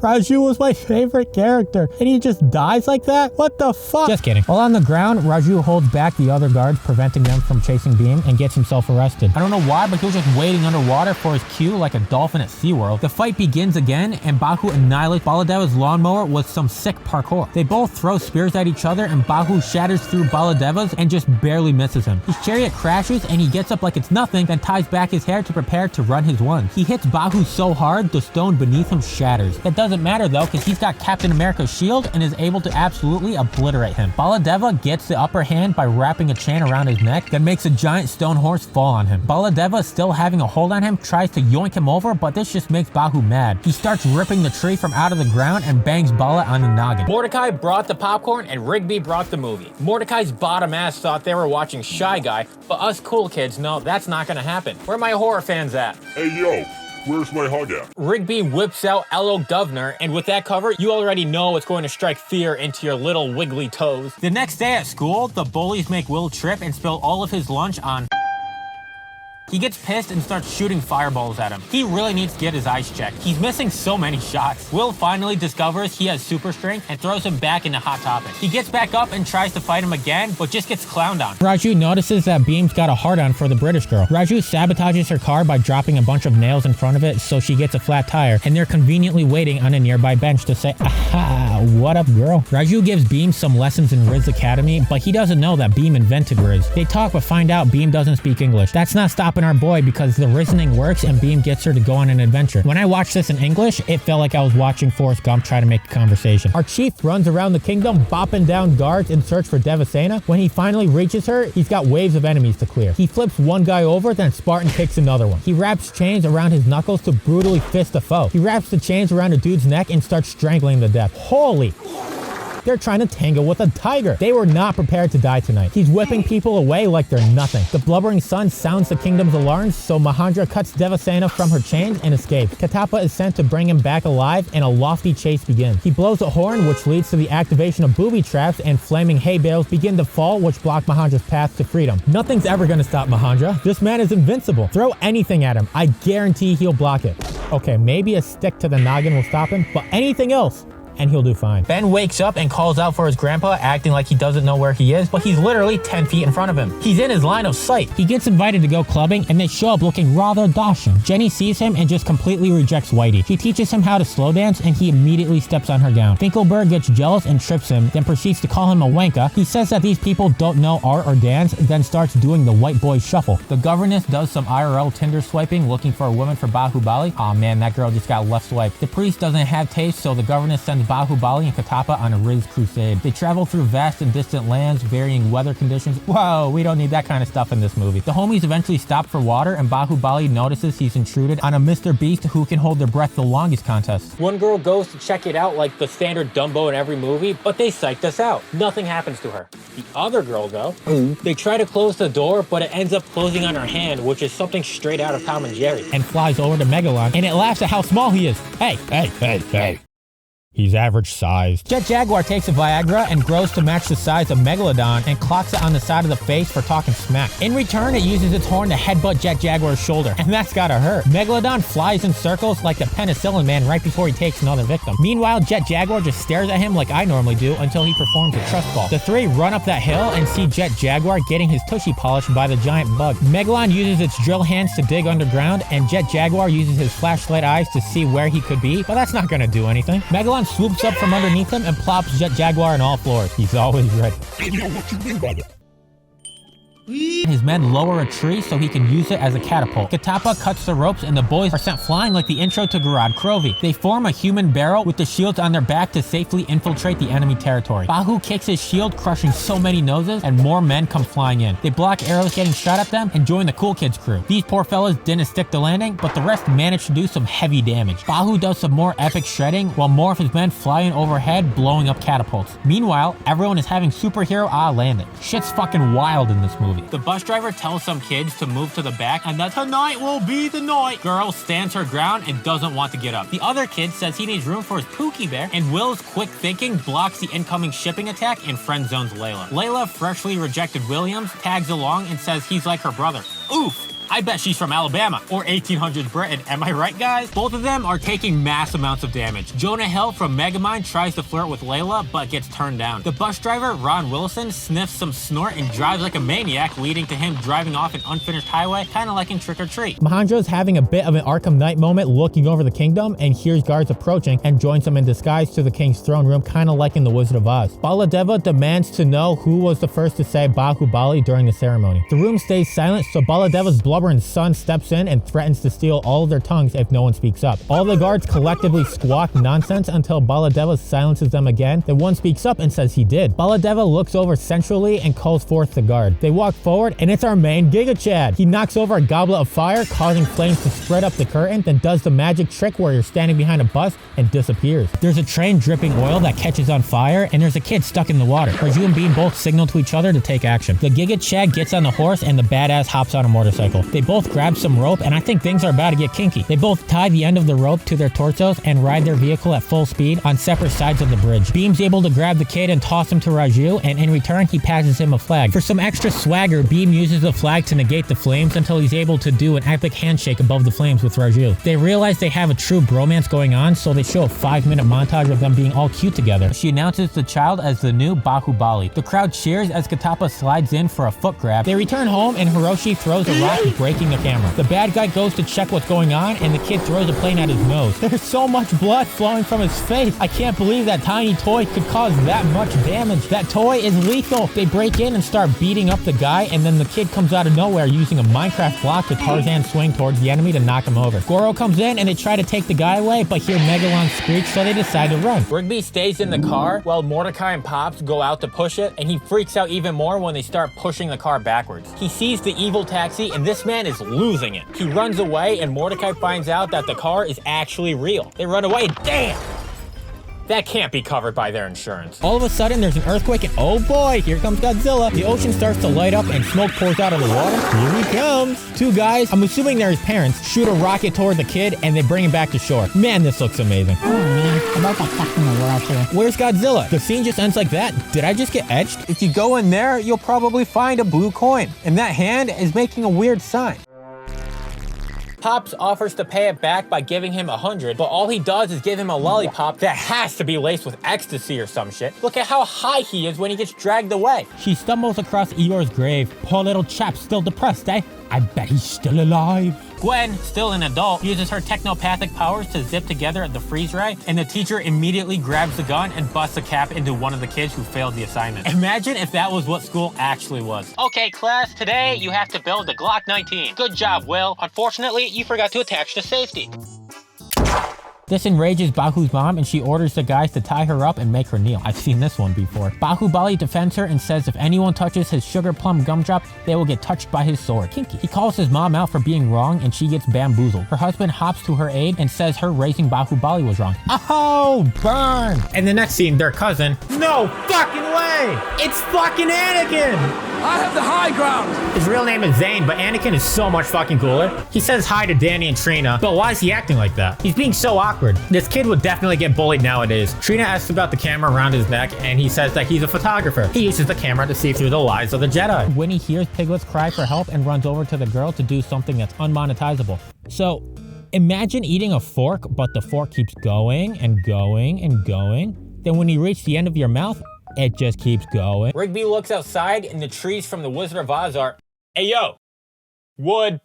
Raju was my favorite character, and he just dies like that? What the fuck? Just kidding. While on the ground, Raju holds back the other guards, preventing them from chasing Beam, and gets himself arrested. I don't know why, but he was just waiting underwater for his cue like a dolphin at SeaWorld. The fight begins again, and Bahu annihilates Baladeva's lawnmower with some sick parkour. They both throw spears at each other, and Bahu shatters through Baladeva's and just barely misses him. His chariot crashes, and he gets up like it's nothing, then ties back his hair to prepare to run his ones. He hits Bahu so hard, the stone beneath him shatters. That doesn't matter though, because he's got Captain America's shield and is able to absolutely obliterate him. Baladeva gets the upper hand by wrapping a chain around his neck, then makes a giant stone horse fall on him. Baladeva, still having a hold on him, tries to yoink him over, but this just makes Bahu mad. He starts ripping the tree from out of the ground and bangs Bala on the noggin. Mordecai brought the popcorn and Rigby brought the movie. Mordecai's bottom ass thought they were watching Shy Guy, but us cool kids know that's not gonna happen. Where my horror fans at? Hey yo, where's my hug at? Rigby whips out Elo Governor, and with that cover, you already know it's going to strike fear into your little wiggly toes. The next day at school, the bullies make Will trip and spill all of his lunch on He gets pissed and starts shooting fireballs at him. He really needs to get his eyes checked. He's missing so many shots. Will finally discovers he has super strength and throws him back into Hot Topic. He gets back up and tries to fight him again, but just gets clowned on. Raju notices that Beam's got a hard-on for the British girl. Raju sabotages her car by dropping a bunch of nails in front of it so she gets a flat tire, and they're conveniently waiting on a nearby bench to say, "Aha, what up, girl?" Raju gives Beam some lessons in Riz Academy, but he doesn't know that Beam invented Riz. They talk but find out Beam doesn't speak English. That's not stopping our boy because the reasoning works and Beam gets her to go on an adventure. When I watched this in English, it felt like I was watching Forrest Gump try to make a conversation. Our chief runs around the kingdom bopping down guards in search for Devasena. When he finally reaches her, he's got waves of enemies to clear. He flips one guy over, then Spartan kicks another one. He wraps chains around his knuckles to brutally fist a foe. He wraps the chains around a dude's neck and starts strangling to death. Holy... They're trying to tangle with a tiger. They were not prepared to die tonight. He's whipping people away like they're nothing. The blubbering sun sounds the kingdom's alarms, so Mahendra cuts Devasena from her chains and escapes. Katappa is sent to bring him back alive, and a lofty chase begins. He blows a horn, which leads to the activation of booby traps, and flaming hay bales begin to fall, which block Mahendra's path to freedom. Nothing's ever gonna stop Mahendra. This man is invincible. Throw anything at him. I guarantee he'll block it. Okay, maybe a stick to the noggin will stop him, but anything else, and he'll do fine. Ben wakes up and calls out for his grandpa, acting like he doesn't know where he is, but he's literally 10 feet in front of him. He's in his line of sight. He gets invited to go clubbing, and they show up looking rather dashing. Jenny sees him and just completely rejects Whitey. She teaches him how to slow dance, and he immediately steps on her gown. Finkelberg gets jealous and trips him, then proceeds to call him a wanker. He says that these people don't know art or dance, then starts doing the white boy shuffle. The governess does some IRL Tinder swiping, looking for a woman for Bahubali. Aw man, that girl just got left swiped. The priest doesn't have taste, so the governess sends Bahubali and Katappa on a Riz crusade. They travel through vast and distant lands, varying weather conditions. Whoa, we don't need that kind of stuff in this movie. The homies eventually stop for water, and Bahubali notices he's intruded on a Mr. Beast who can hold their breath the longest contest. One girl goes to check it out like the standard Dumbo in every movie, but they psyched us out. Nothing happens to her. The other girl, though, they try to close the door, but it ends up closing on her hand, which is something straight out of Tom and Jerry, and flies over to Megalon, and it laughs at how small he is. Hey. He's average sized. Jet Jaguar takes a Viagra and grows to match the size of Megalodon and clocks it on the side of the face for talking smack. In return, it uses its horn to headbutt Jet Jaguar's shoulder, and that's gotta hurt. Megalodon flies in circles like the penicillin man right before he takes another victim. Meanwhile, Jet Jaguar just stares at him like I normally do until he performs a trust fall. The three run up that hill and see Jet Jaguar getting his tushy polished by the giant bug. Megalon uses its drill hands to dig underground, and Jet Jaguar uses his flashlight eyes to see where he could be, but that's not gonna do anything. Megalon swoops up from underneath him and plops Jet Jaguar on all floors. He's always ready. I know what you mean by that. His men lower a tree so he can use it as a catapult. Katappa cuts the ropes and the boys are sent flying like the intro to Garad Krovi. They form a human barrel with the shields on their back to safely infiltrate the enemy territory. Bahu kicks his shield, crushing so many noses, and more men come flying in. They block arrows getting shot at them and join the cool kids crew. These poor fellas didn't stick the landing, but the rest managed to do some heavy damage. Bahu does some more epic shredding while more of his men fly in overhead, blowing up catapults. Meanwhile, everyone is having superhero landing. Shit's fucking wild in this movie. The bus driver tells some kids to move to the back and that tonight will be the night. Girl stands her ground and doesn't want to get up. The other kid says he needs room for his Pookie Bear, and Will's quick thinking blocks the incoming shipping attack and friend zones Layla. Layla, freshly rejected Williams, tags along and says he's like her brother. Oof! I bet she's from Alabama or 1800s Britain. Am I right, guys? Both of them are taking mass amounts of damage. Jonah Hill from Megamind tries to flirt with Layla, but gets turned down. The bus driver, Ron Wilson, sniffs some snort and drives like a maniac, leading to him driving off an unfinished highway, kind of like in Trick or Treat. Mahendra's having a bit of an Arkham Knight moment looking over the kingdom and hears guards approaching and joins them in disguise to the king's throne room, kind of like in The Wizard of Oz. Baladeva demands to know who was the first to say Bahubali during the ceremony. The room stays silent, so Baladeva's blubbering son steps in and threatens to steal all of their tongues if no one speaks up. All the guards collectively squawk nonsense until Baladeva silences them again. Then one speaks up and says he did. Baladeva looks over centrally and calls forth the guard. They walk forward and it's our main Giga Chad. He knocks over a goblet of fire, causing flames to spread up the curtain, then does the magic trick where you're standing behind a bus and disappears. There's a train dripping oil that catches on fire, and there's a kid stuck in the water. Raju and Bean both signal to each other to take action. The Giga Chad gets on the horse and the badass hops on a motorcycle. They both grab some rope, and I think things are about to get kinky. They both tie the end of the rope to their torsos and ride their vehicle at full speed on separate sides of the bridge. Beam's able to grab the kid and toss him to Raju, and in return, he passes him a flag. For some extra swagger, Beam uses the flag to negate the flames until he's able to do an epic handshake above the flames with Raju. They realize they have a true bromance going on, so they show a 5-minute montage of them being all cute together. She announces the child as the new Bahubali. The crowd cheers as Katappa slides in for a foot grab. They return home and Hiroshi throws a rock, breaking the camera. The bad guy goes to check what's going on and the kid throws a plane at his nose. There's so much blood flowing from his face. I can't believe that tiny toy could cause that much damage. That toy is lethal. They break in and start beating up the guy, and then the kid comes out of nowhere using a Minecraft block to Tarzan swing towards the enemy to knock him over. Goro comes in and they try to take the guy away, but hear Megalon screech, so they decide to run. Rigby stays in the car while Mordecai and Pops go out to push it, and he freaks out even more when they start pushing the car backwards. He sees the evil taxi, and this man is losing it. He runs away, and Mordecai finds out that the car is actually real. They run away, damn! That can't be covered by their insurance. All of a sudden, there's an earthquake, and oh boy, here comes Godzilla. The ocean starts to light up, and smoke pours out of the water. Here he comes. Two guys, I'm assuming they're his parents, shoot a rocket toward the kid, and they bring him back to shore. Man, this looks amazing. Oh man, about to fucking the world here. Where's Godzilla? The scene just ends like that. Did I just get etched? If you go in there, you'll probably find a blue coin, and that hand is making a weird sign. Pops offers to pay it back by giving him 100, but all he does is give him a lollipop that has to be laced with ecstasy or some shit. Look at how high he is when he gets dragged away. She stumbles across Eeyore's grave. Poor little chap, still depressed, eh? I bet he's still alive. Gwen, still an adult, uses her technopathic powers to zip together at the freeze ray, and the teacher immediately grabs the gun and busts a cap into one of the kids who failed the assignment. Imagine if that was what school actually was. Okay, class, today you have to build the Glock 19. Good job, Will. Unfortunately, you forgot to attach the safety. This enrages Bahu's mom, and she orders the guys to tie her up and make her kneel. I've seen this one before. Bahubali defends her and says if anyone touches his sugar plum gumdrop, they will get touched by his sword. Kinky. He calls his mom out for being wrong, and she gets bamboozled. Her husband hops to her aid and says her raising Bahubali was wrong. Oh, burn! In the next scene, their cousin, no fucking way! It's fucking Anakin! I have the high ground! His real name is Zane, but Anakin is so much fucking cooler. He says hi to Danny and Trina, but why is he acting like that? He's being so awkward. This kid would definitely get bullied nowadays. Trina asks about the camera around his neck, and he says that he's a photographer. He uses the camera to see through the lies of the Jedi. Winnie hears Piglet's cry for help and runs over to the girl to do something that's unmonetizable. So, imagine eating a fork, but the fork keeps going and going and going. Then when you reach the end of your mouth, it just keeps going. Rigby looks outside, and the trees from the Wizard of Oz are, hey yo, wood.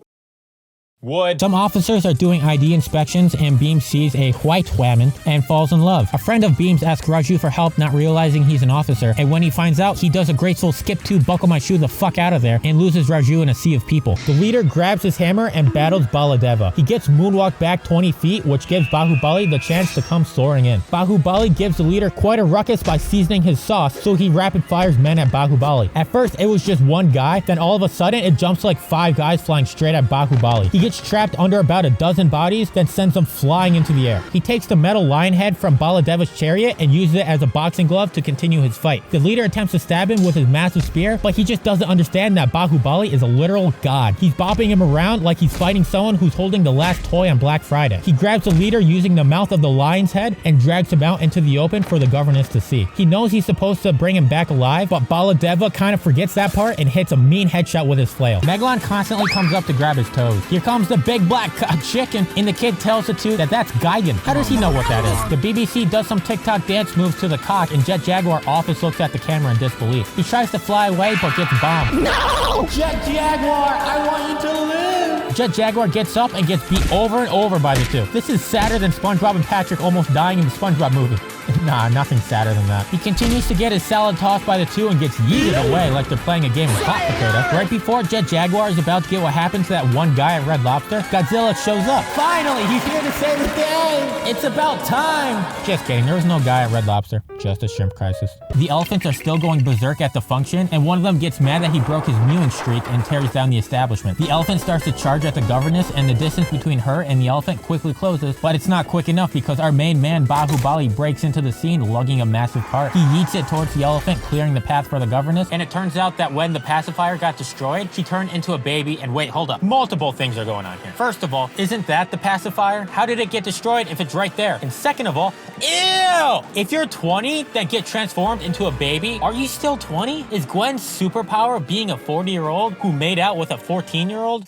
Some officers are doing ID inspections, and Beam sees a white woman and falls in love. A friend of Beam's asks Raju for help, not realizing he's an officer, and when he finds out, he does a graceful skip to buckle my shoe the fuck out of there and loses Raju in a sea of people. The leader grabs his hammer and battles Baladeva. He gets moonwalked back 20 feet, which gives Bahubali the chance to come soaring in. Bahubali gives the leader quite a ruckus by seasoning his sauce, so he rapid fires men at Bahubali. At first, it was just one guy, then all of a sudden, it jumps like 5 guys flying straight at Bahubali. He gets trapped under about a dozen bodies, then sends them flying into the air. He takes the metal lion head from Baladeva's chariot and uses it as a boxing glove to continue his fight. The leader attempts to stab him with his massive spear, but he just doesn't understand that Bahubali is a literal god. He's bopping him around like he's fighting someone who's holding the last toy on Black Friday. He grabs the leader using the mouth of the lion's head and drags him out into the open for the governess to see. He knows he's supposed to bring him back alive, but Baladeva kind of forgets that part and hits a mean headshot with his flail. Megalon constantly comes up to grab his toes. Here comes the big black chicken, and the kid tells the two that that's Gigan. How does he know what that is? The BBC does some TikTok dance moves to the cock, and Jet Jaguar office looks at the camera in disbelief. He tries to fly away, but gets bombed. No! Jet Jaguar, I want you to live! Jet Jaguar gets up and gets beat over and over by the two. This is sadder than SpongeBob and Patrick almost dying in the SpongeBob movie. Nah, nothing sadder than that. He continues to get his salad tossed by the two and gets yeeted away like they're playing a game of hot potato. Right before Jet Jaguar is about to get what happened to that one guy at Red Lobster, Godzilla shows up. Finally, he's here to save the day! It's about time! Just kidding, there was no guy at Red Lobster. Just a shrimp crisis. The elephants are still going berserk at the function, and one of them gets mad that he broke his mewing streak and tears down the establishment. The elephant starts to charge at the governess, and the distance between her and the elephant quickly closes, but it's not quick enough because our main man, Bahubali, breaks into the scene lugging a massive cart. He yeets it towards the elephant, clearing the path for the governess, and it turns out that when the pacifier got destroyed, she turned into a baby. And wait, hold up. Multiple things are going on here. First of all, isn't that the pacifier? How did it get destroyed if it's right there? And second of all, ew! If you're 20 that get transformed into a baby, are you still 20? Is Gwen's superpower being a 40-year-old who made out with a 14-year-old?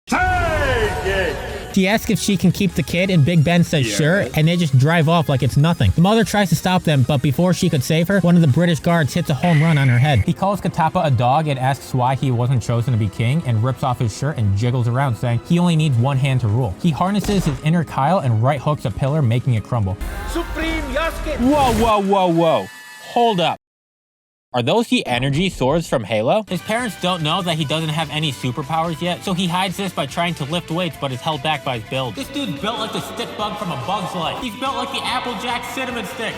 Take it! She asks if she can keep the kid, and Big Ben says sure, and they just drive off like it's nothing. The mother tries to stop them, but before she could save her, one of the British guards hits a home run on her head. He calls Katapa a dog and asks why he wasn't chosen to be king, and rips off his shirt and jiggles around, saying he only needs one hand to rule. He harnesses his inner Kyle and right hooks a pillar, making it crumble. Supreme Yasuke! Whoa. Hold up. Are those the energy swords from Halo? His parents don't know that he doesn't have any superpowers yet, so he hides this by trying to lift weights but is held back by his build. This dude's built like the stick bug from A Bug's Life. He's built like the Applejack cinnamon stick.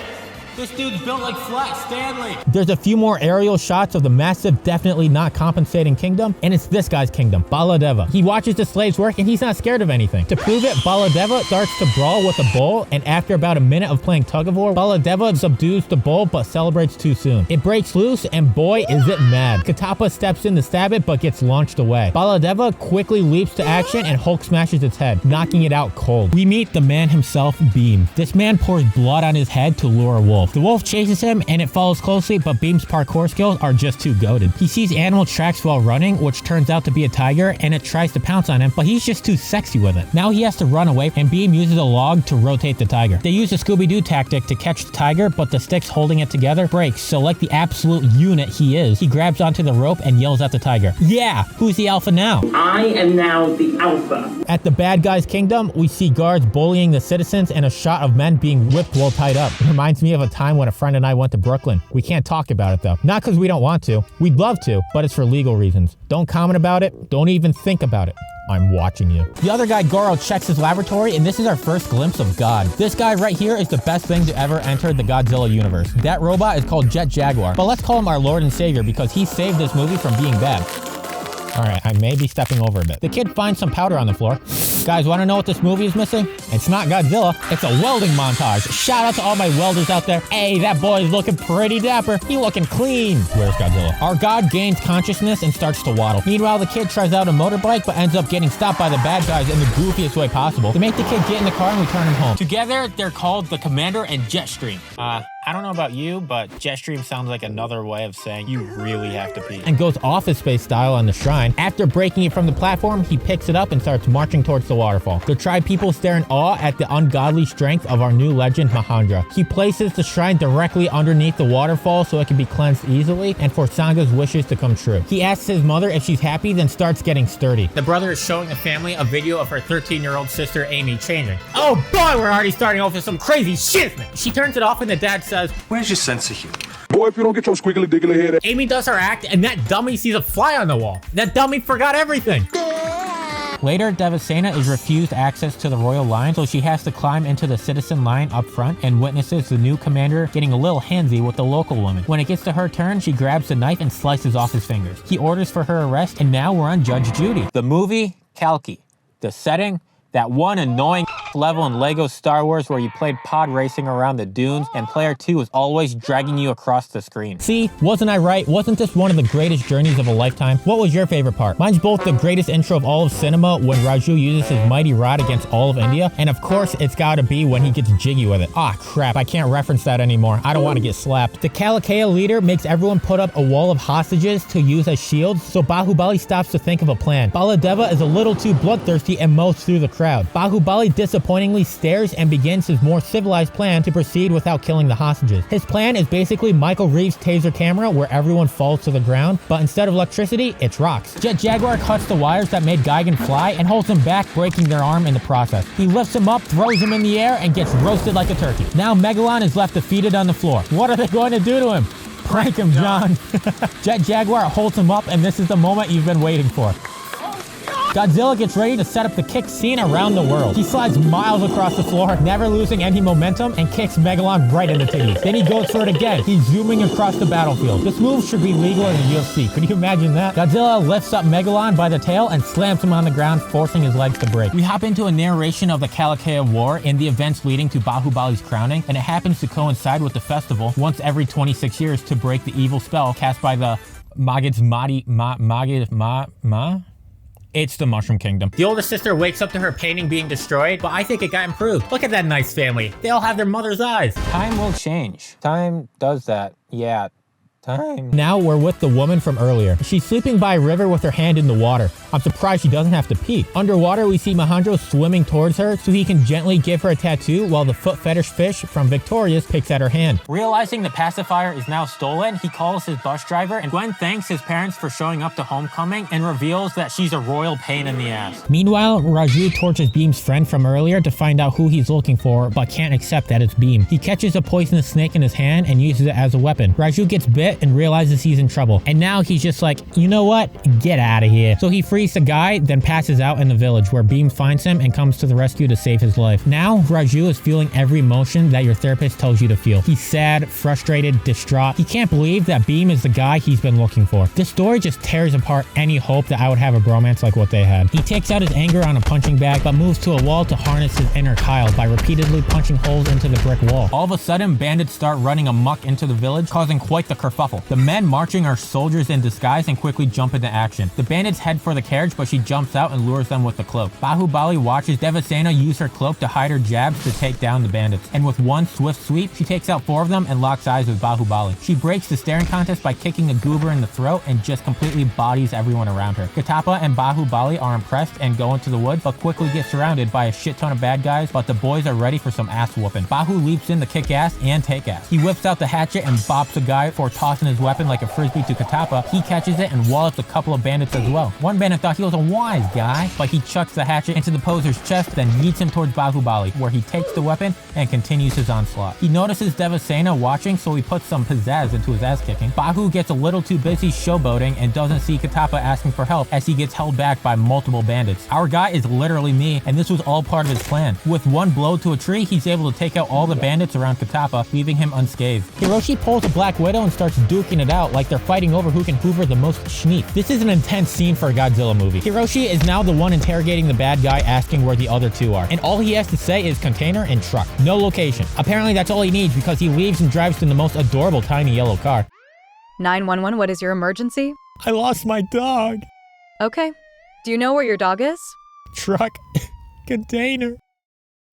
This dude's built like Flat Stanley. There's a few more aerial shots of the massive, definitely not compensating kingdom, and it's this guy's kingdom, Baladeva. He watches the slaves work and he's not scared of anything. To prove it, Baladeva starts to brawl with a bull, and after about a minute of playing tug of war, Baladeva subdues the bull but celebrates too soon. It breaks loose, and boy is it mad. Katapa steps in to stab it but gets launched away. Baladeva quickly leaps to action and Hulk smashes its head, knocking it out cold. We meet the man himself, Beam. This man pours blood on his head to lure a wolf. The wolf chases him and it follows closely, but Beam's parkour skills are just too goated. He sees animal tracks while running, which turns out to be a tiger, and it tries to pounce on him, but he's just too sexy with it. Now he has to run away, and Beam uses a log to rotate the tiger. They use a Scooby-Doo tactic to catch the tiger, but the sticks holding it together breaks, so like the absolute unit he is, he grabs onto the rope and yells at the tiger. Yeah, who's the alpha now? I am now the alpha. At the bad guy's kingdom, we see guards bullying the citizens and a shot of men being whipped while tied up. It reminds me of a time when a friend and I went to Brooklyn. We can't talk about it though. Not because we don't want to. We'd love to, but it's for legal reasons. Don't comment about it. Don't even think about it. I'm watching you. The other guy, Goro, checks his laboratory, and this is our first glimpse of God. This guy right here is the best thing to ever enter the Godzilla universe. That robot is called Jet Jaguar, but let's call him our Lord and Savior because he saved this movie from being bad. Alright, I may be stepping over a bit. The kid finds some powder on the floor. Guys, want to know what this movie is missing? It's not Godzilla, it's a welding montage. Shout out to all my welders out there. Hey, that boy is looking pretty dapper. He looking clean. Where's Godzilla? Our god gains consciousness and starts to waddle. Meanwhile, the kid tries out a motorbike, but ends up getting stopped by the bad guys in the goofiest way possible. They make the kid get in the car and return him home. Together, they're called the Commander and Jetstream. I don't know about you, but Jetstream sounds like another way of saying you really have to pee. And goes Office Space style on the shrine. After breaking it from the platform, he picks it up and starts marching towards the waterfall. The tribe people stare in awe at the ungodly strength of our new legend, Mahandra. He places the shrine directly underneath the waterfall so it can be cleansed easily and for Sanga's wishes to come true. He asks his mother if she's happy, then starts getting sturdy. The brother is showing the family a video of her 13-year-old sister, Amy, changing. Oh boy, we're already starting off with some crazy shit, man. She turns it off and the dad says, "Where's your sense of humor?" Boy, if you don't get your squiggly diggly head. Amy does her act, and that dummy sees a fly on the wall. That dummy forgot everything. Later, Devasena is refused access to the royal line, so she has to climb into the citizen line up front and witnesses the new commander getting a little handsy with the local woman. When it gets to her turn, she grabs the knife and slices off his fingers. He orders for her arrest, and now we're on Judge Judy. The movie, Kalki. The setting, that one annoying level in Lego Star Wars where you played pod racing around the dunes and player 2 is always dragging you across the screen. See, wasn't I right? Wasn't this one of the greatest journeys of a lifetime? What was your favorite part? Mine's both the greatest intro of all of cinema when Raju uses his mighty rod against all of India, and of course it's gotta be when he gets jiggy with it. Ah crap, I can't reference that anymore. I don't want to get slapped. The Kalakea leader makes everyone put up a wall of hostages to use as shields, so Bahubali stops to think of a plan. Baladeva is a little too bloodthirsty and mows through the crowd. Bahubali disappointingly stares and begins his more civilized plan to proceed without killing the hostages. His plan is basically Michael Reeves' taser camera where everyone falls to the ground, but instead of electricity, it's rocks. Jet Jaguar cuts the wires that made Gigan fly and holds him back, breaking their arm in the process. He lifts him up, throws him in the air, and gets roasted like a turkey. Now Megalon is left defeated on the floor. What are they going to do to him? Prank him, John. Jet Jaguar holds him up, and this is the moment you've been waiting for. Godzilla gets ready to set up the kick scene around the world. He slides miles across the floor, never losing any momentum, and kicks Megalon right in the titties. Then he goes for it again. He's zooming across the battlefield. This move should be legal in the UFC. Could you imagine that? Godzilla lifts up Megalon by the tail and slams him on the ground, forcing his legs to break. We hop into a narration of the Kalakaua War and the events leading to Bahubali's crowning, and it happens to coincide with the festival once every 26 years to break the evil spell cast by the It's the Mushroom Kingdom. The older sister wakes up to her painting being destroyed, but I think it got improved. Look at that nice family. They all have their mother's eyes. Time will change. Time does that. Yeah. Time. Now we're with the woman from earlier. She's sleeping by a river with her hand in the water. I'm surprised she doesn't have to pee. Underwater, we see Mahandro swimming towards her so he can gently give her a tattoo while the foot fetish fish from Victorious picks at her hand. Realizing the pacifier is now stolen, he calls his bus driver, and Gwen thanks his parents for showing up to homecoming and reveals that she's a royal pain in the ass. Meanwhile, Raju tortures Beam's friend from earlier to find out who he's looking for, but can't accept that it's Beam. He catches a poisonous snake in his hand and uses it as a weapon. Raju gets bit and realizes he's in trouble. And now he's just like, you know what? Get out of here. So he frees the guy, then passes out in the village where Beam finds him and comes to the rescue to save his life. Now, Raju is feeling every emotion that your therapist tells you to feel. He's sad, frustrated, distraught. He can't believe that Beam is the guy he's been looking for. This story just tears apart any hope that I would have a bromance like what they had. He takes out his anger on a punching bag, but moves to a wall to harness his inner Kyle by repeatedly punching holes into the brick wall. All of a sudden, bandits start running amok into the village, causing quite the kerfuffle. The men marching are soldiers in disguise and quickly jump into action. The bandits head for the carriage, but she jumps out and lures them with the cloak. Bahubali watches Devasena use her cloak to hide her jabs to take down the bandits. And with one swift sweep, she takes out 4 of them and locks eyes with Bahubali. She breaks the staring contest by kicking a goober in the throat and just completely bodies everyone around her. Katapa and Bahubali are impressed and go into the woods, but quickly get surrounded by a shit ton of bad guys, but the boys are ready for some ass whooping. Bahu leaps in to kick ass and take ass. He whips out the hatchet and bops a guy for tossing his weapon like a frisbee to Katapa. He catches it and wallops a couple of bandits as well. One bandit thought he was a wise guy, but he chucks the hatchet into the poser's chest, then yeets him towards Bahubali, where he takes the weapon and continues his onslaught. He notices Devasena watching, so he puts some pizzazz into his ass kicking. Bahu gets a little too busy showboating and doesn't see Katapa asking for help as he gets held back by multiple bandits. Our guy is literally me, and this was all part of his plan. With one blow to a tree, he's able to take out all the bandits around Katapa, leaving him unscathed. Hiroshi pulls a Black Widow and starts duking it out like they're fighting over who can hoover the most schneef. This is an intense scene for a Godzilla movie. Hiroshi is now the one interrogating the bad guy, asking where the other 2 are. And all he has to say is container and truck. No location. Apparently that's all he needs because he leaves and drives in the most adorable tiny yellow car. 911, what is your emergency? I lost my dog. Okay. Do you know where your dog is? Truck. Container.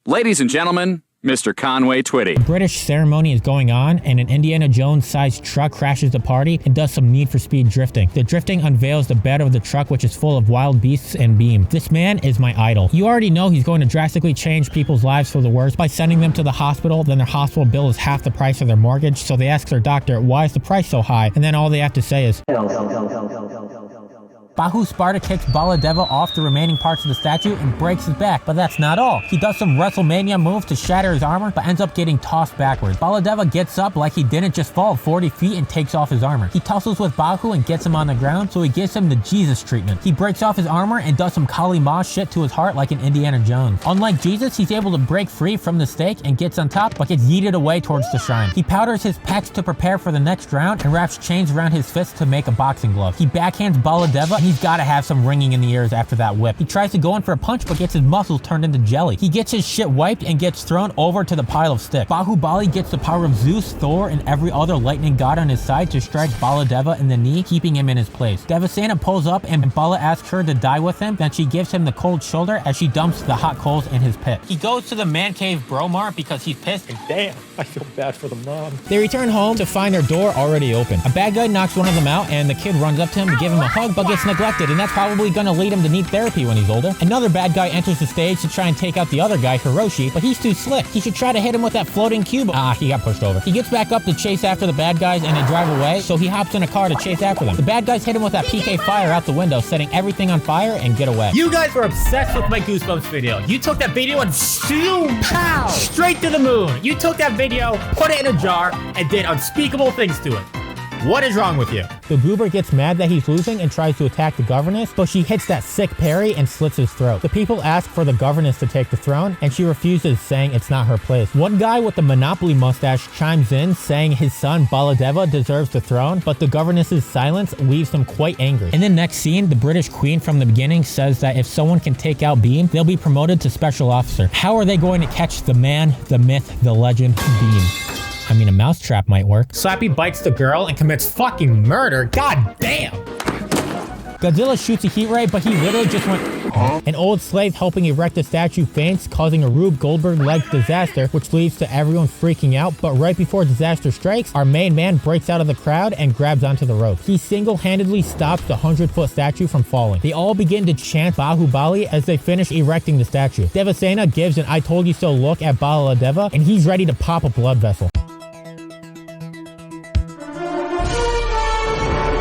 Ladies and gentlemen, Mr. Conway Twitty. A British ceremony is going on, and an Indiana Jones-sized truck crashes the party and does some Need for Speed drifting. The drifting unveils the bed of the truck, which is full of wild beasts and Beam. This man is my idol. You already know he's going to drastically change people's lives for the worse by sending them to the hospital. Then their hospital bill is half the price of their mortgage, so they ask their doctor, why is the price so high? And then all they have to say is, Bahu Sparta kicks Baladeva off the remaining parts of the statue and breaks his back, but that's not all. He does some WrestleMania move to shatter his armor, but ends up getting tossed backwards. Baladeva gets up like he didn't just fall 40 feet and takes off his armor. He tussles with Bahu and gets him on the ground, so he gives him the Jesus treatment. He breaks off his armor and does some Kali Ma shit to his heart like an Indiana Jones. Unlike Jesus, he's able to break free from the stake and gets on top, but gets yeeted away towards the shrine. He powders his pecs to prepare for the next round and wraps chains around his fists to make a boxing glove. He backhands Baladeva. He's gotta have some ringing in the ears after that whip. He tries to go in for a punch, but gets his muscles turned into jelly. He gets his shit wiped and gets thrown over to the pile of sticks. Bahubali gets the power of Zeus, Thor, and every other lightning god on his side to strike Baladeva in the knee, keeping him in his place. Devasena pulls up and Bala asks her to die with him, then she gives him the cold shoulder as she dumps the hot coals in his pit. He goes to the man cave Bromar because he's pissed, and damn, I feel bad for the mom. They return home to find their door already open. A bad guy knocks one of them out, and the kid runs up to him to give him a hug, but gets neglected, and that's probably gonna lead him to need therapy when he's older. Another bad guy enters the stage to try and take out the other guy, Hiroshi, but he's too slick. He should try to hit him with that floating cube. He got pushed over. He gets back up to chase after the bad guys, and they drive away, so he hops in a car to chase after them. The bad guys hit him with that PK fire out the window, setting everything on fire, and get away. You guys were obsessed with my Goosebumps video. You took that video and pow, straight to the moon. You took that video, put it in a jar, and did unspeakable things to it. What is wrong with you? The goober gets mad that he's losing and tries to attack the governess, but she hits that sick parry and slits his throat. The people ask for the governess to take the throne, and she refuses, saying it's not her place. One guy with the Monopoly mustache chimes in, saying his son Baladeva deserves the throne, but the governess's silence leaves him quite angry. In the next scene, the British Queen from the beginning says that if someone can take out Beam, they'll be promoted to Special Officer. How are they going to catch the man, the myth, the legend, Beam? I mean, a mousetrap might work. Slappy bites the girl and commits fucking murder. God damn. Godzilla shoots a heat ray, but he literally just went... An old slave helping erect a statue faints, causing a Rube Goldberg-like disaster, which leads to everyone freaking out. But right before disaster strikes, our main man breaks out of the crowd and grabs onto the rope. He single-handedly stops the 100-foot statue from falling. They all begin to chant Bahubali as they finish erecting the statue. Devasena gives an I told you so look at Baladeva, and he's ready to pop a blood vessel.